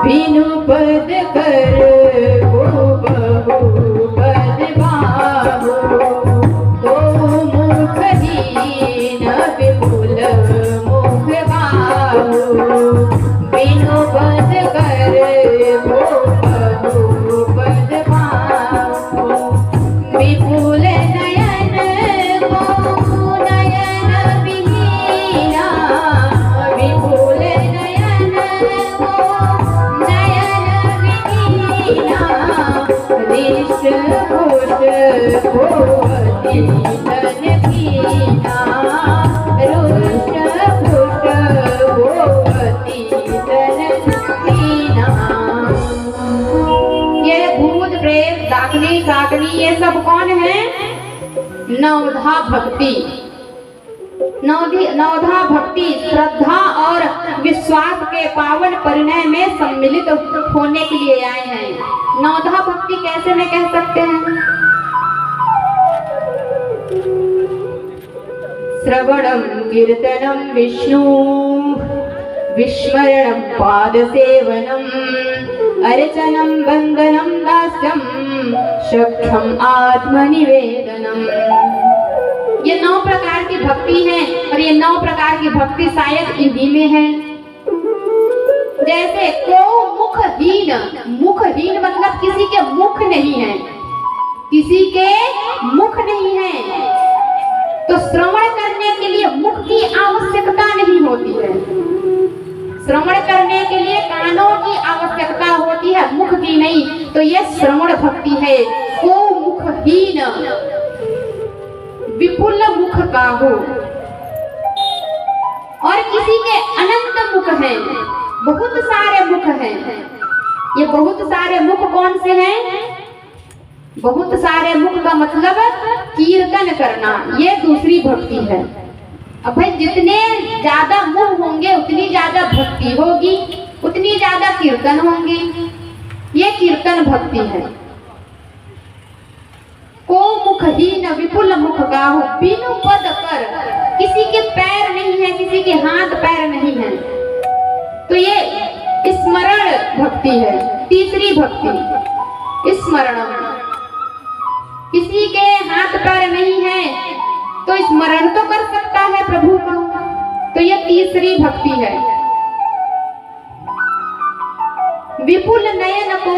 बिनु पद कर को बहु पद बाहु। को मुखहीन विपुल मुख बाहु, बिनु पद कर को बहु पद बाहु। विपुल नयन को नयन विहीना, विपुल नयन को नयन विहीना। हृष्ट पुष्ट को अति तन कीना, रुष्ट पुष्ट को अति तन कीना। ये भूत प्रेत डाकनी साकनी ये सब कौन है? नवधा भक्ति। नवधा भक्ति श्रद्धा और विश्वास के पावन परिणय में सम्मिलित होने के लिए आए हैं। नवधा भक्ति कैसे में कह सकते हैं? श्रवणम कीर्तनम विष्णु, विस्मरणम पाद सेवनम, अर्चनम वंदनम दास्यम, सख्यम आत्मनिवेदनम। ये 9 प्रकार की भक्ति है और ये 9 प्रकार की भक्ति शायद इन्हीं में है। जैसे को मुखहीन, मुखहीन मतलब किसी के मुख नहीं है, किसी के मुख नहीं है, तो श्रवण करने के लिए मुख की आवश्यकता नहीं होती है। श्रवण करने के लिए कानों की आवश्यकता होती है, मुख की नहीं। तो ये श्रवण भक्ति है। को मुखहीन विपुल मुख बाहु, और किसी के अनंत मुख हैं, बहुत सारे मुख हैं। ये बहुत सारे मुख कौन से हैं? बहुत सारे मुख का मतलब कीर्तन करना, ये दूसरी भक्ति है। अब भाई जितने ज्यादा मुख होंगे उतनी ज्यादा भक्ति होगी, उतनी ज्यादा कीर्तन होंगे। ये कीर्तन भक्ति है। को मुखहीन विपुल मुख बाहु, बिनु पद कर, किसी के पैर नहीं है, किसी के हाथ पैर नहीं है, तो ये स्मरण भक्ति है। तीसरी भक्ति स्मरणम, किसी के हाथ पैर नहीं है तो स्मरण तो कर सकता है प्रभु का, तो ये तीसरी भक्ति है। विपुल नयन को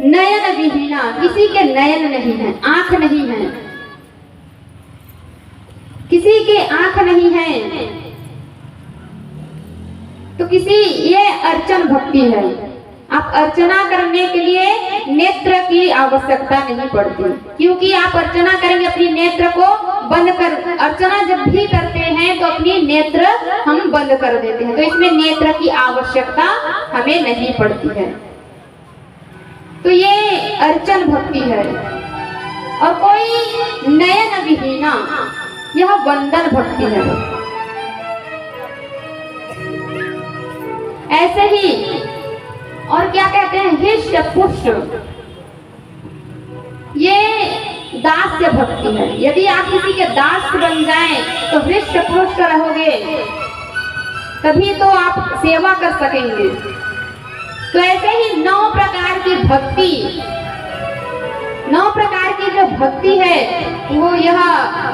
नयन विहीना, किसी के नयन नहीं है, आंख नहीं है, किसी के आंख नहीं है, तो किसी ये अर्चन भक्ति है। आप अर्चना करने के लिए नेत्र की आवश्यकता नहीं पड़ती, क्योंकि आप अर्चना करेंगे अपनी नेत्र को बंद कर। अर्चना जब भी करते हैं तो अपनी नेत्र हम बंद कर देते हैं, तो इसमें नेत्र की आवश्यकता हमें नहीं पड़ती है। तो ये अर्चन भक्ति है। और कोई नयन विहीना, यह वंदन भक्ति है। ऐसे ही और क्या कहते हैं? हृष्ट पुष्ट, ये दास्य भक्ति है। यदि आप किसी के दास बन जाएं तो हृष्ट पुष्ट रहोगे, तभी तो आप सेवा कर सकेंगे। तो ऐसे ही 9 प्रकार की भक्ति, 9 प्रकार की जो भक्ति है वो यह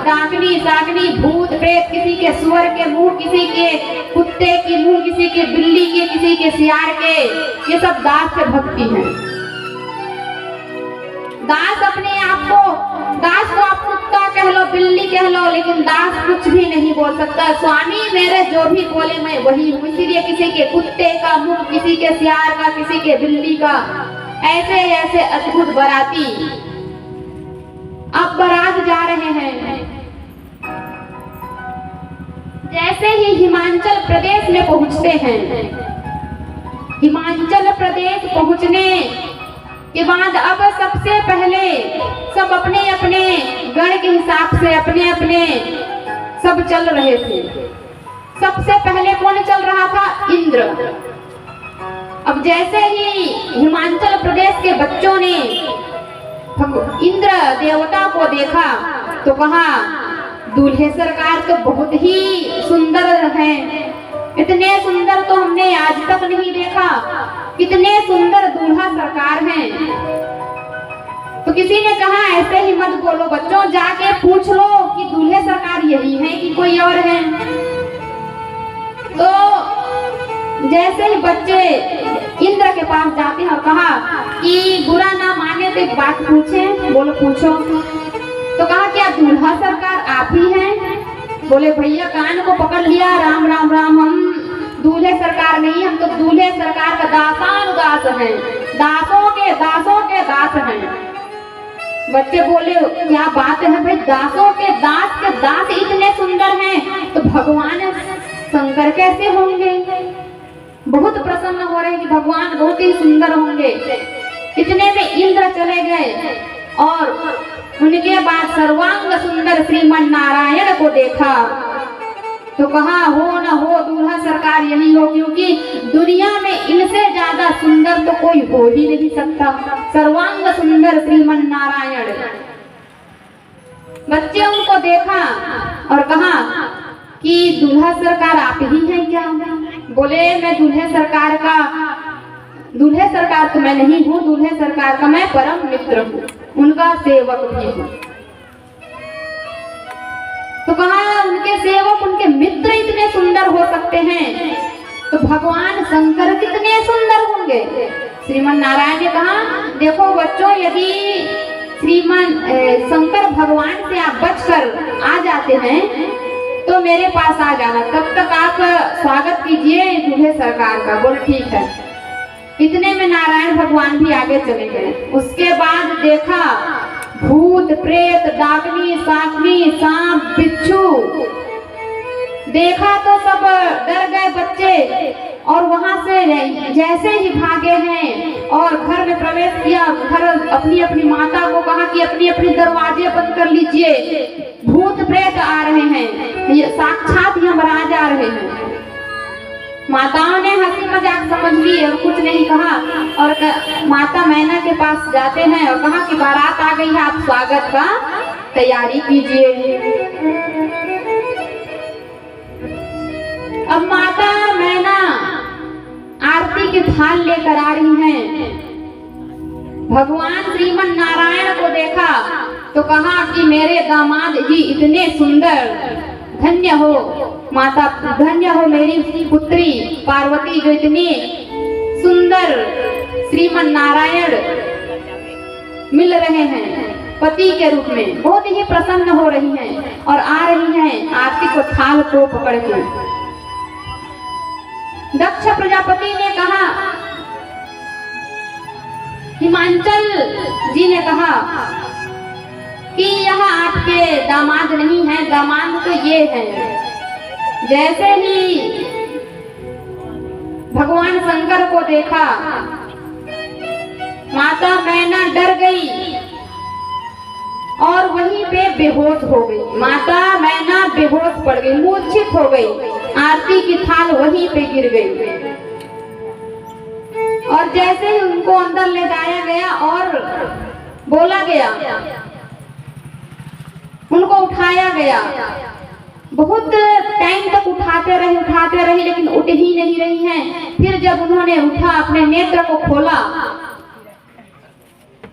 डाकनी साकनी भूत प्रेत, किसी के सुअर के मुंह, किसी के कुत्ते के मुंह, किसी के बिल्ली के, किसी के सियार के, ये सब दास्य भक्ति है। दास अपने आप को, दास को आप कुत्ता कह लो, बिल्ली कह लो, लेकिन दास कुछ भी नहीं बोल सकता। स्वामी मेरे जो भी बोले मैं वही हूँ। इसीलिए किसी के कुत्ते का मुंह, किसी के सियार का, किसी के बिल्ली का, ऐसे ऐसे अद्भुत बाराती अब बारात जा रहे हैं। जैसे ही हिमाचल प्रदेश में पहुंचते हैं, हिमाचल प्रदेश पहुंचने के बाद अब सबसे पहले सब अपने अपने गण के हिसाब से अपने अपने सब चल रहे थे। सबसे पहले कौन चल रहा था? इंद्र। अब जैसे ही हिमाचल प्रदेश के बच्चों ने इंद्र देवता को देखा तो कहा, दूल्हे सरकार तो बहुत ही सुंदर हैं, इतने सुंदर तो हमने आज तक नहीं देखा, कितने सुंदर दूल्हा सरकार हैं। तो किसी ने कहा, ऐसे ही मत बोलो बच्चों, जाके पूछ लो कि दूल्हे सरकार यही हैं कि कोई और है। तो जैसे ही बच्चे इंद्र के पास जाते हैं और कहा कि बुरा ना माने तो एक बात पूछें। बोलो पूछो। तो कहा, क्या दूल्हा सरकार आप ही हैं? बोले भैया कान को पकड़ लिया, राम राम राम, हम दूल्हे सरकार नहीं, हम तो दूल्हे सरकार का दासानुदास हैं, दासों के दास हैं। बच्चे बोले, क्या बात है भाई, दासों के दास इतने सुंदर हैं तो भगवान शंकर कैसे होंगे? बहुत प्रसन्न हो रहे हैं कि भगवान बहुत ही सुंदर होंगे। इतने में इंद्र चले गए और उनके बाद सर्वांग सुंदर श्रीमन नारायण को देखा तो कहा, हो न हो दूल्हा सरकार यही हो, क्योंकि दुनिया में इनसे ज्यादा सुंदर तो कोई हो ही नहीं सकता। सर्वांग सुंदर श्रीमन नारायण। बच्चे उनको देखा और कहा कि दूल्हा सरकार आप ही हैं क्या? बोले, मैं दूल्हे सरकार तो मैं नहीं हूँ, दूल्हे सरकार का मैं परम मित्र हूँ, उनका सेवक भी हूँ। तो कहा, उनके सेवक, उनके मित्र इतने सुंदर हो सकते हैं तो भगवान शंकर कितने सुंदर होंगे? श्रीमन नारायण ने कहा, देखो बच्चों, यदि श्रीमन शंकर भगवान से आप बचकर आ जाते हैं तो मेरे पास आ जाना, तब तक आप स्वागत कीजिए दूल्हे सरकार का। बोल ठीक है। इतने में नारायण भगवान भी आगे चले गए। उसके बाद देखा भूत प्रेत डाकनी साकनी सांप बिच्छू देखा तो सब डर गए बच्चे और वहां से जैसे ही भागे हैं और घर में प्रवेश किया, घर अपनी अपनी माता को कहा कि अपनी अपनी दरवाजे बंद कर लीजिए, भूत प्रेत आ रहे हैं, ये साक्षात यमराज आ रहे हैं। माताओं ने हंसी मजाक समझ ली और कुछ नहीं कहा और माता मैना के पास जाते हैं और कहा कि बारात आ गई है, आप स्वागत का तैयारी कीजिए। अब माता मैना आरती की थाल लेकर आ रही हैं। भगवान श्रीमन नारायण को देखा तो कहा कि मेरे दामाद जी इतने सुंदर, धन्य हो माता, धन्य हो मेरी पुत्री पार्वती जो इतनी सुंदर श्रीमन नारायण मिल रहे हैं पति के रूप में। बहुत ही प्रसन्न हो रही हैं और आ रही हैं आरती को थाल को पकड़ के। दक्ष प्रजापति ने कहा, हिमांचल जी ने कहा कि यह आपके दामाद नहीं है, दामाद तो ये है। जैसे ही भगवान शंकर को देखा माता मैना डर गई और वहीं पे बेहोश हो गई। माता मैना बेहोश पड़ गई, मूर्छित हो गई, आरती की थाल वहीं पे गिर गई। और जैसे ही उनको अंदर ले जाया गया और बोला गया, उनको उठाया गया, बहुत टाइम तक उठाते रहे लेकिन उठ ही नहीं रही हैं। फिर जब उन्होंने उठा, अपने नेत्र को खोला,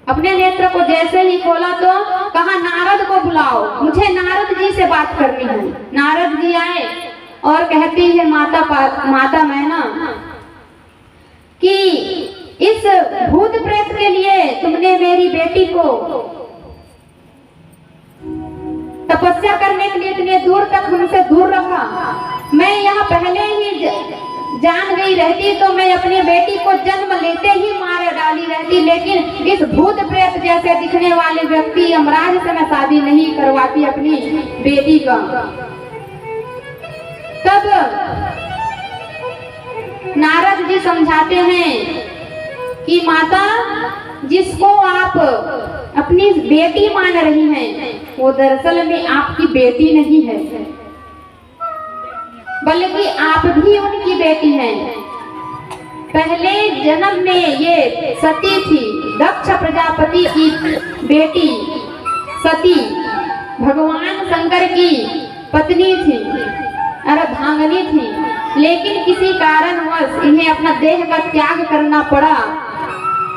अपने नेत्र को जैसे ही खोला तो कहा नारद को बुलाओ, मुझे नारद जी से बात करनी है। नारद जी आए और कहती है माता मैना कि इस भूत प्रेत के लिए तुमने मेरी बेटी बेटी को तपस्या करने के लिए इतने दूर तक हमसे दूर रखा। मैं यहाँ पहले ही जान गई रहती तो मैं अपनी बेटी को जन्म लेते ही मार डाली रहती, लेकिन इस भूत प्रेत जैसे दिखने वाले व्यक्ति यमराज से मैं शादी नहीं करवाती अपनी बेटी का। तब नारद जी समझाते हैं कि माता, जिसको आप अपनी बेटी मान रही हैं वो दरअसल में आपकी बेटी नहीं है, बल्कि आप भी उनकी बेटी हैं। पहले जन्म में ये सती थी, दक्ष प्रजापति की बेटी सती भगवान शंकर की पत्नी थी, अर्धांगिनी थी, लेकिन किसी कारणवश इन्हें अपना देह का त्याग करना पड़ा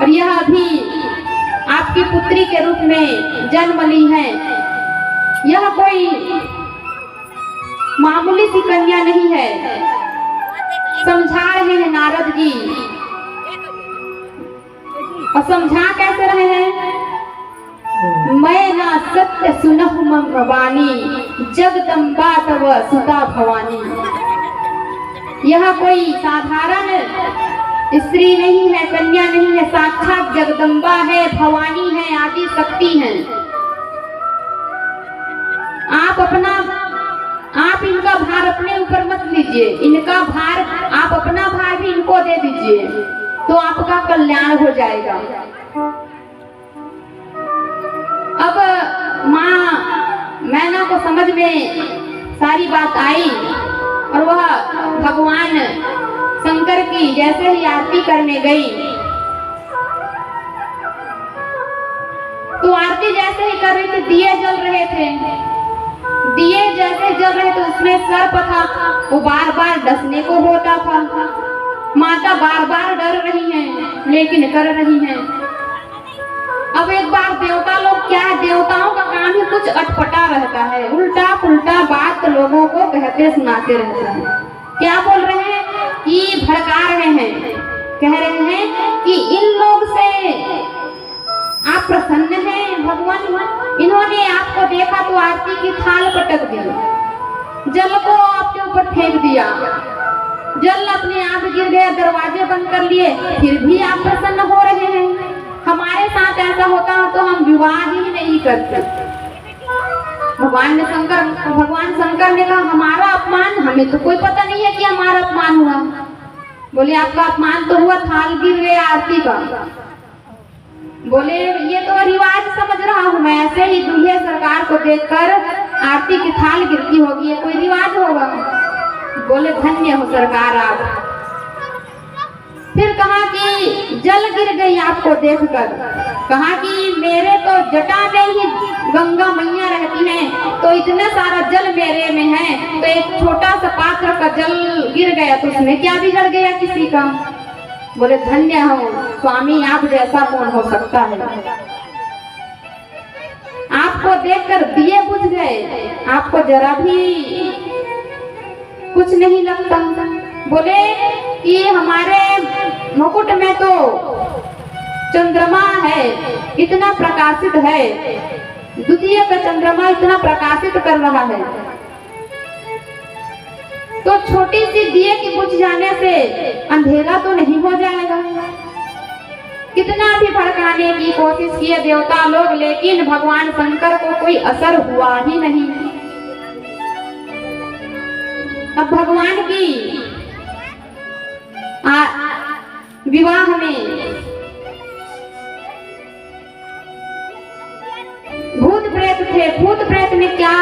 और यह अभी आपकी पुत्री के रूप में जन्म ली है। यह कोई मामूली सी कन्या नहीं है। समझा रहे हैं नारद जी, और समझा कैसे रहे हैं? मैं ना सत्य सुनहु मम वाणी, जगदम्बा तव सुता भवानी। यह कोई साधारण स्त्री नहीं है, कन्या नहीं है, साक्षात जगदम्बा है, भवानी है, आदि शक्ति है। आप इनका भार अपने ऊपर मत लीजिए, इनका भार आप अपना भार भी इनको दे दीजिए तो आपका कल्याण हो जाएगा। अब माँ मैना को समझ में सारी बात आई और वह भगवान शंकर की जैसे ही आरती करने गई तो आरती जैसे ही कर रही थी, दिए जल रहे थे। दिए जैसे जल रहे तो उसमें सर्प था, वो बार बार डसने को होता था। माता बार बार डर रही हैं, लेकिन कर रही हैं। अब एक बार देवता लोग, क्या देवताओं का काम ही कुछ अटपटा रहता है, उल्टा पुल्टा बात लोगों को कहते सुनाते रहते हैं। क्या बोल रहे हैं कि भड़का रहे हैं, कह रहे हैं कि इन लोग से आप प्रसन्न हैं भगवान, इन्होंने आपको देखा तो आरती की थाल पटक दी, जल को आपके ऊपर फेंक दिया, जल अपने आप गिर गया, दरवाजे बंद कर लिए, फिर भी आप प्रसन्न हो रहे हैं। हमारे साथ ऐसा होता तो हम विवाह ही नहीं करते। भगवान शंकर ने कहा हमारा अपमान, हमें तो कोई पता नहीं है कि हमारा अपमान हुआ। बोले आपका अपमान तो हुआ, थाल गिर गया आरती का। बोले ये तो रिवाज समझ रहा हूँ मैं, ऐसे ही दूल्हे सरकार को देखकर आरती की थाल गिरती होगी, ये कोई रिवाज होगा। बोले धन्य हो सरकार आप। फिर कहा कि जल गिर गई आपको देखकर, कहा कि मेरे तो जटा में ही गंगा मैया रहती हैं, तो इतना सारा जल मेरे में है, तो एक छोटा सा पात्र का जल गिर गया तो उसमें क्या बिगड़ गया किसी का। बोले धन्य हो स्वामी, आप जैसा कौन हो सकता है। आपको देखकर दिए बुझ गए, आपको जरा भी कुछ नहीं लगता। बोले कि हमारे मुकुट में तो चंद्रमा है, इतना प्रकाशित है, द्वितीय का चंद्रमा इतना प्रकाशित कर रहा है, तो छोटी सी दिए की बुझ जाने से अंधेरा तो नहीं हो जाएगा। कितना भी भड़काने की कोशिश किए देवता लोग, लेकिन भगवान शंकर को कोई असर हुआ ही नहीं। अब भगवान की विवाह में भूत प्रेत थे। भूत प्रेत ने क्या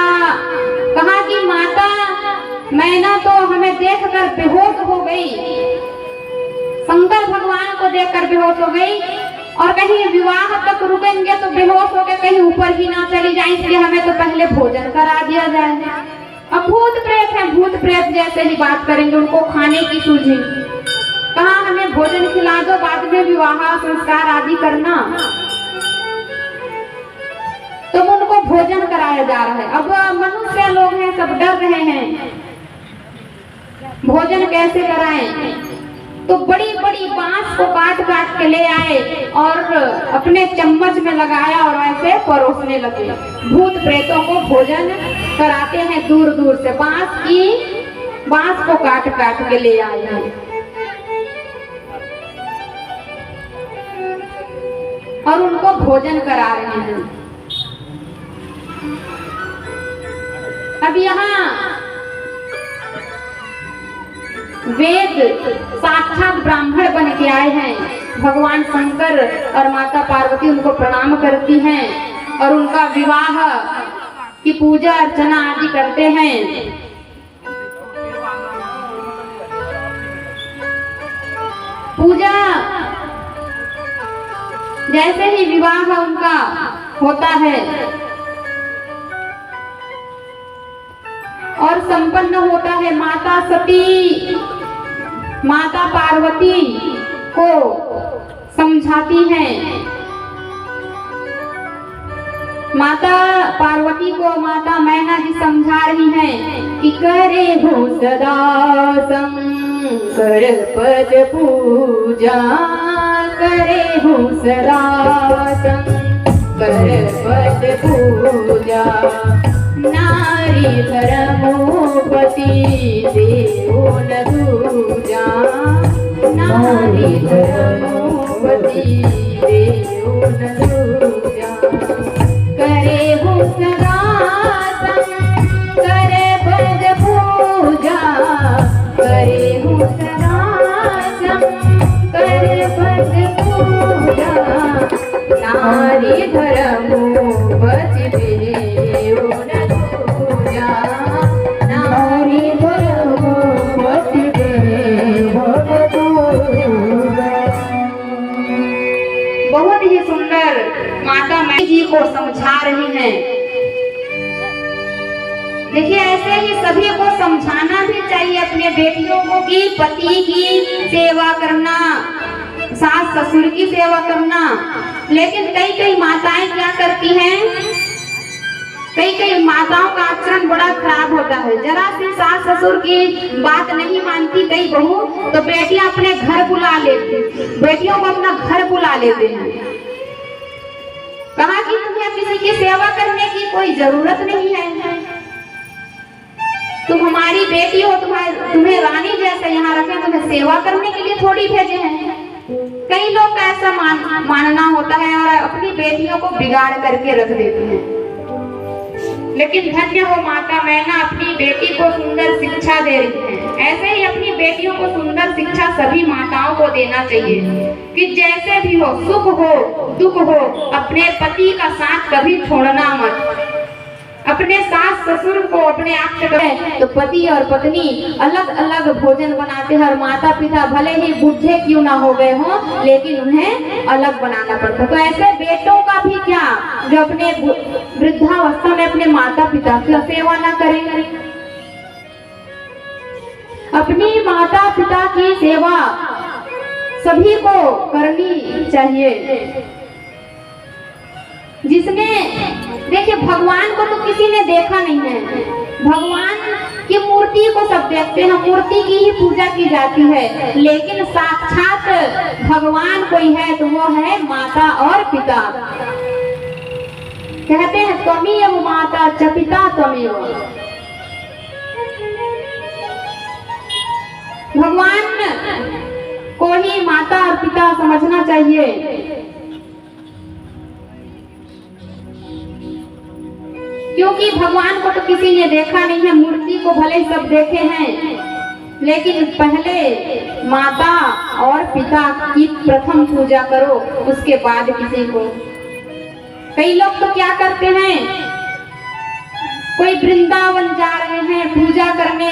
कहा कि माता मैना तो हमें देखकर बेहोश हो गई, शंकर भगवान को देखकर बेहोश हो गई, और कहीं विवाह तक रुकेंगे तो बेहोश होकर कहीं ऊपर ही ना चली जाए, इसलिए हमें तो पहले भोजन करा दिया जाए। अब भूत प्रेत है, भूत प्रेत जैसे ही बात करेंगे, उनको खाने की सूझी, कहा हमें भोजन खिला दो, बाद में विवाह संस्कार आदि करना। तो उनको भोजन कराया जा रहा है। अब मनुष्य लोग हैं, सब डर रहे हैं भोजन कैसे कराएं, तो बड़ी बड़ी बांस को काट काट के ले आए और अपने चम्मच में लगाया और ऐसे परोसने लगे। भूत प्रेतों को भोजन कराते हैं दूर दूर से, बांस को काट काट के ले आए हैं और उनको भोजन करा रहे हैं। अब यहाँ वेद साक्षात ब्राह्मण बन के आए हैं। भगवान शंकर और माता पार्वती उनको प्रणाम करती हैं और उनका विवाह की पूजा अर्चना आदि करते हैं। पूजा जैसे ही विवाह उनका होता है और संपन्न होता है, माता सती माता पार्वती को समझाती हैं। माता पार्वती को माता मैना जी समझा रही हैं कि करे हो सदा शंकर पद पूजा, करे हो सदा शंकर पद पूजा, नारी धर्मोपति देवो न दूजा, नारी धर्मोपति देवो न दूजा, करे हो सदा शंकर पद पूजा, करे हो सदा शंकर पद पूजा, नारी धर्मोपति देवो न दूजा, नारी धर्मोपति देवो न दूजा। बहुत ही सुंदर माता मैना जी को समझा रही हैं। देखिए ऐसे ही सभी को समझाना भी चाहिए अपने बेटियों को कि पति की सेवा करना, सास ससुर की सेवा करना। लेकिन कई कई माताएं क्या करती हैं, कई माताओं का आचरण बड़ा खराब होता है। जरा सी सास ससुर की बात नहीं मानती कई बहू तो बेटियां अपने घर बुला लेती, बेटियों को अपना घर बुला लेते हैं। कहा कि तुम्हें किसी की सेवा करने की कोई जरूरत नहीं है, तुम हमारी बेटी हो, तुम्हें रानी जैसे यहाँ रखे, तुम्हें सेवा करने के लिए थोड़ी भेजे हैं। कई लोग का ऐसा मानना होता है और अपनी बेटियों को बिगाड़ करके रख देते हैं। लेकिन धन्य हो माता मैना अपनी बेटी को सुंदर शिक्षा दे रही है। ऐसे ही अपनी बेटियों को सुंदर शिक्षा सभी माताओं को देना चाहिए कि जैसे भी हो, सुख हो दुख हो, अपने पति का साथ कभी छोड़ना मत। अपने सास ससुर को अपने आप से करें तो पति और पत्नी अलग अलग भोजन बनाते हैं और माता पिता भले ही बूढ़े क्यों ना हो गए हों लेकिन उन्हें अलग बनाना पड़ता है। तो ऐसे बेटों का भी क्या जो अपने वृद्धावस्था में अपने माता पिता की सेवा ना करें। अपनी माता पिता की सेवा सभी को करनी चाहिए। जिसने देखिए भगवान को तो किसी ने देखा नहीं है, भगवान की मूर्ति को सब देखते हैं, मूर्ति की ही पूजा की जाती है। लेकिन साक्षात भगवान कोई है तो वो है माता और पिता। कहते हैं त्वमेव माता च पिता त्वमेव। भगवान को ही माता और पिता समझना चाहिए। क्योंकि भगवान को तो किसी ने देखा नहीं है, मूर्ति को भले सब देखे हैं लेकिन पहले माता और पिता की प्रथम पूजा करो, उसके बाद किसी को। कई लोग तो क्या करते हैं, कोई वृंदावन जा रहे हैं पूजा करने,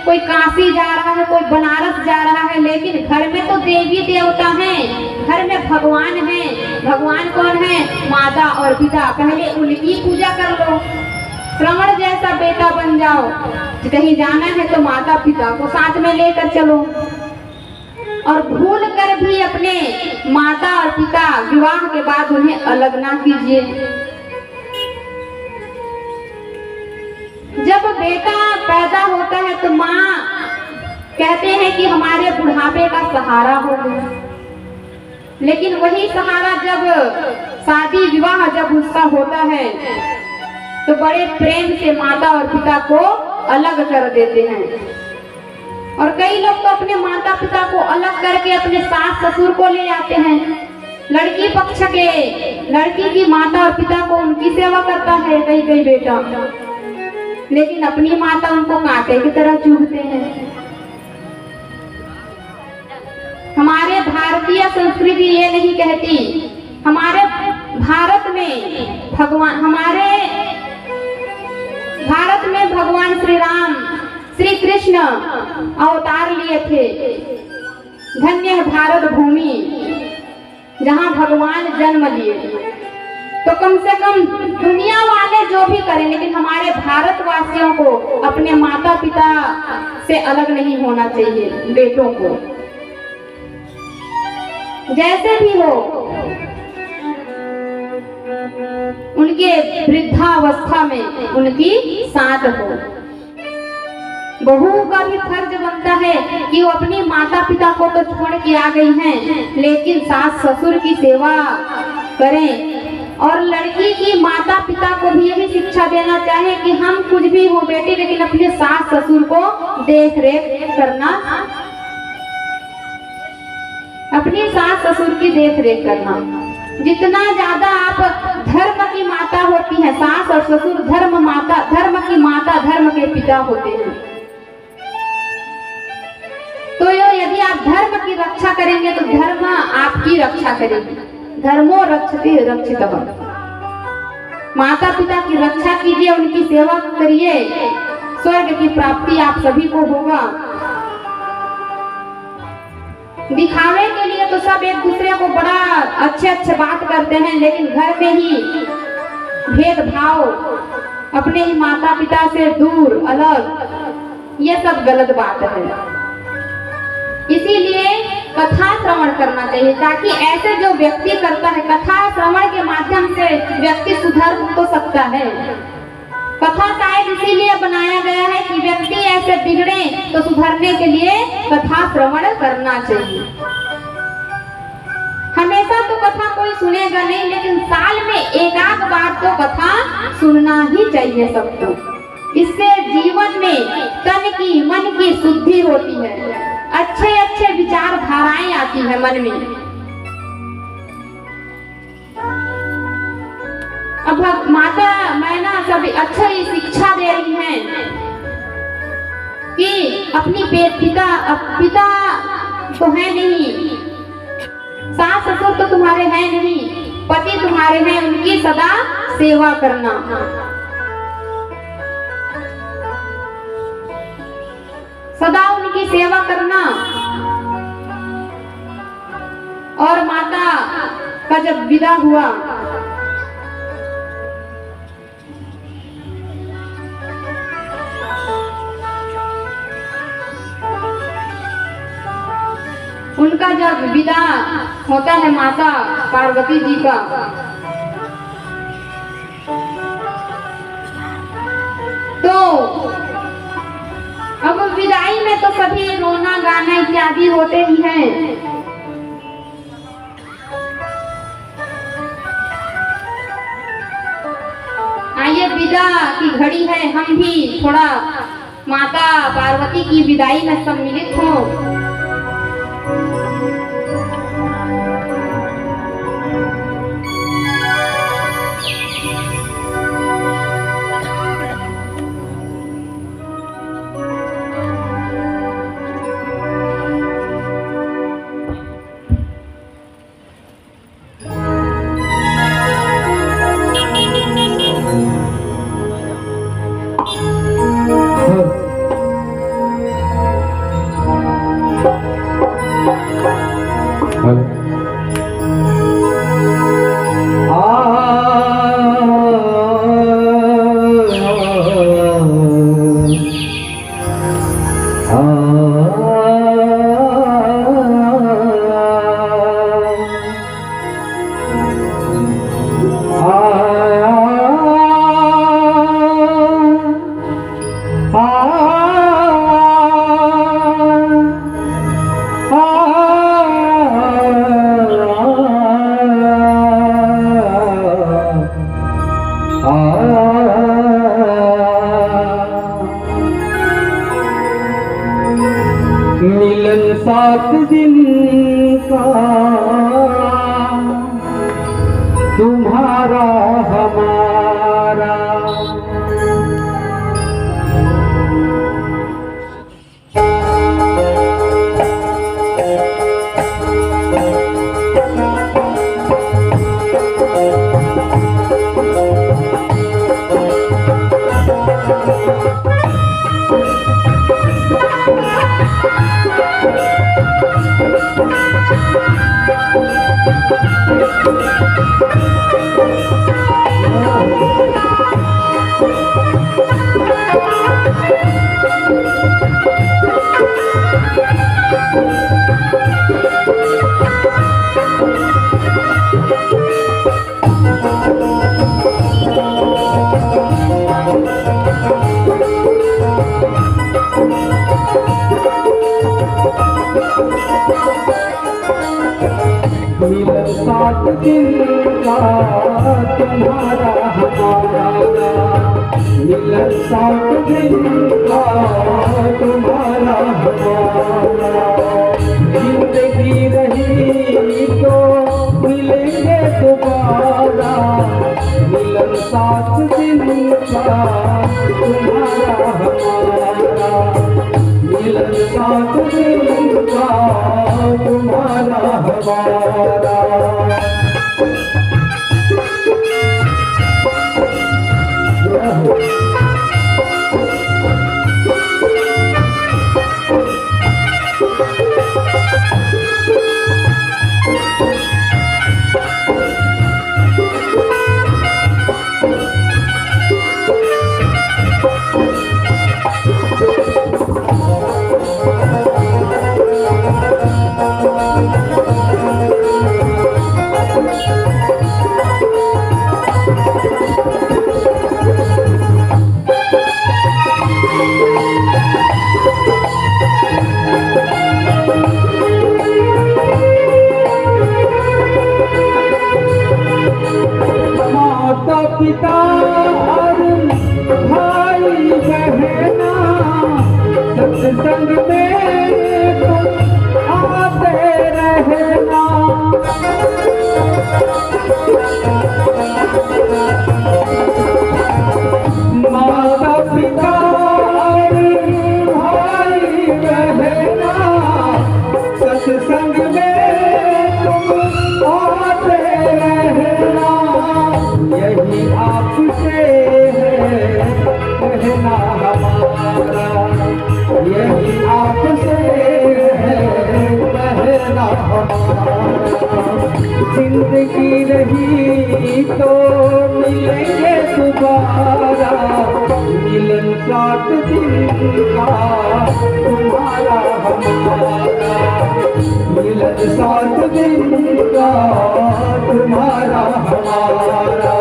कोई काशी जा रहा है, कोई बनारस जा रहा है, लेकिन घर में तो देवी देवता हैं, घर में भगवान हैं। भगवान कौन है? माता और पिता। पहले उनकी पूजा कर लो, श्रवण जैसा बेटा बन जाओ। कहीं जाना है तो माता पिता को साथ में लेकर चलो। और भूल कर भी अपने माता और पिता विवाह के बाद उन्हें अलग ना कीजिए। जब बेटा पैदा होता है तो माँ कहते हैं कि हमारे बुढ़ापे का सहारा हो गया। लेकिन वही सहारा जब शादी विवाह जब उसका होता है तो बड़े प्रेम से माता और पिता को अलग कर देते हैं। और कई लोग तो अपने माता पिता को अलग करके अपने सास ससुर को ले आते हैं। लड़की पक्ष के लड़की की माता और पिता को उनकी सेवा करता है कई कई बेटा, लेकिन अपनी माता उनको कांटे की तरह चुभते हैं। हमारे भारतीय संस्कृति ये नहीं कहती। हमारे भारत में भगवान श्री राम श्री कृष्ण अवतार लिए थे। धन्य है भारत भूमि जहाँ भगवान जन्म लिए। तो कम से कम दुनिया वाले जो भी करें, लेकिन हमारे भारतवासियों को अपने माता पिता से अलग नहीं होना चाहिए। बेटों को जैसे भी हो उनके वृद्धावस्था में उनकी साथ हो। बहू का भी फर्ज बनता है कि वो अपनी माता पिता को तो छोड़ के आ गई हैं, लेकिन सास ससुर की सेवा करें। और लड़की की माता पिता को भी यही शिक्षा देना चाहे कि हम कुछ भी हो बेटी, लेकिन अपने सास ससुर को देख रेख करना, अपनी सास ससुर की देख रेख करना। जितना ज्यादा आप धर्म की माता होती हैं, सास और ससुर धर्म की माता धर्म के पिता होते हैं। तो यदि आप धर्म की रक्षा करेंगे तो धर्म आपकी रक्षा करेगी। धर्मो रक्षते रक्षितः। माता पिता की रक्षा कीजिए, उनकी सेवा करिए, स्वर्ग की प्राप्ति आप सभी को होगा। दिखावे के लिए तो सब एक दूसरे को बड़ा अच्छे बात करते हैं, लेकिन घर में ही भेदभाव, अपने ही माता पिता से दूर अलग, ये सब गलत बात है। इसीलिए कथा श्रवण करना चाहिए, ताकि ऐसे जो व्यक्ति करता है, कथा श्रवण के माध्यम से व्यक्ति सुधर तो सकता है। कथा शायद इसीलिए बनाया गया है कि व्यक्ति ऐसे बिगड़े तो सुधरने के लिए कथा श्रवण करना चाहिए। हमेशा तो कथा कोई सुनेगा नहीं, लेकिन साल में एक आध बार तो कथा सुनना ही चाहिए सबको। इससे जीवन में तन की मन की शुद्धि होती है, अच्छे विचारधाराएं आती है मन में। अब माता मैना सभी अच्छी शिक्षा दे रही हैं कि अपनी पिता तो है नहीं, सास ससुर तो तुम्हारे हैं नहीं, पति तुम्हारे हैं, उनकी सदा सेवा करना। सदा उनकी सेवा करना। और माता का जब विदा हुआ उनका जब विदा होता है माता पार्वती जी का, तो अब विदाई में तो सभी रोना गाना इत्यादि होते ही हैं। आइए विदा की घड़ी है, हम भी थोड़ा माता पार्वती की विदाई में सम्मिलित हो। मिलन 7 दिन का तुम्हारा हमारा, मिलन 7 दिन का तुम्हारा हमारा। जिंदगी रही तो मिलेंगे दोबारा, मिलन 7 दिन का तुम्हारा हमारा, मिलन 7 दिन का तुम्हारा हमारा। माता पिता और भाई बहना सत्संग में तुम आते रहना। माता पिता और भाई बहना सत्संग में तुम आते रहना। यही आपसे है कहना हमारा, यही आपसे है कहना हमारा। जिंदगी रही तो मिलेंगे दोबारा, मिलन 7 दिन का तुम्हारा हमारा, मिलन 7 दिन का तुम्हारा हमारा।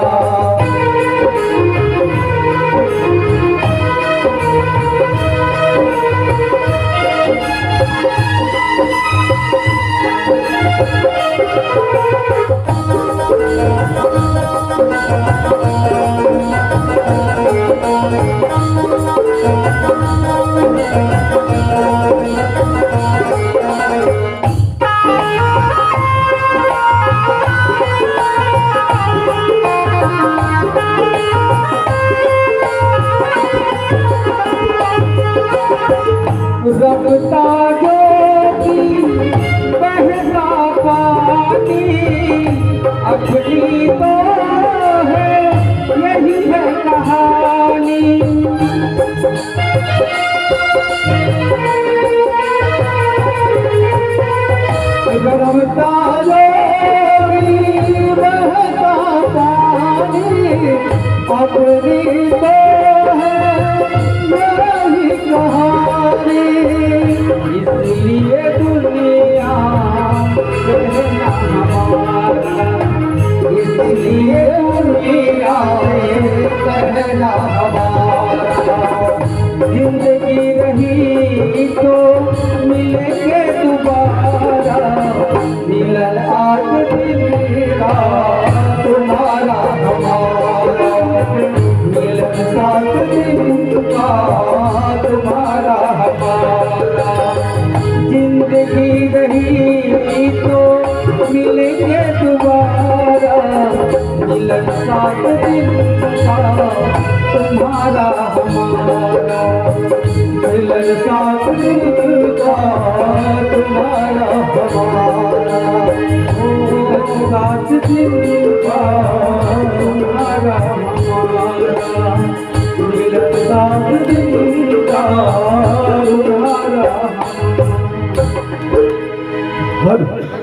रबता जोगी बहता पानी, अपनी तो है यही है कहानी। रबता जोगी बहता पानी, अपनी तो है यही कहानी। इसलिए दुनिया कहना हमारा, इसलिए दुनिया कहना हमारा। जिंदगी रही तो मिलेंगे दोबारा, मिलन 8 दिन का तुम्हारा हमारा, मिलन 7 दिन का तुम्हारा हमारा। जिंदगी रही तो मिलेंगे दोबारा, मिलन 7 दिन का तुम्हारा हमारा। मिलन साथ का तुम्हारा हमारा, मिलन साथ जिनका तुम्हारा हमारा, मिलन साथ जिनका तुम्हारा हर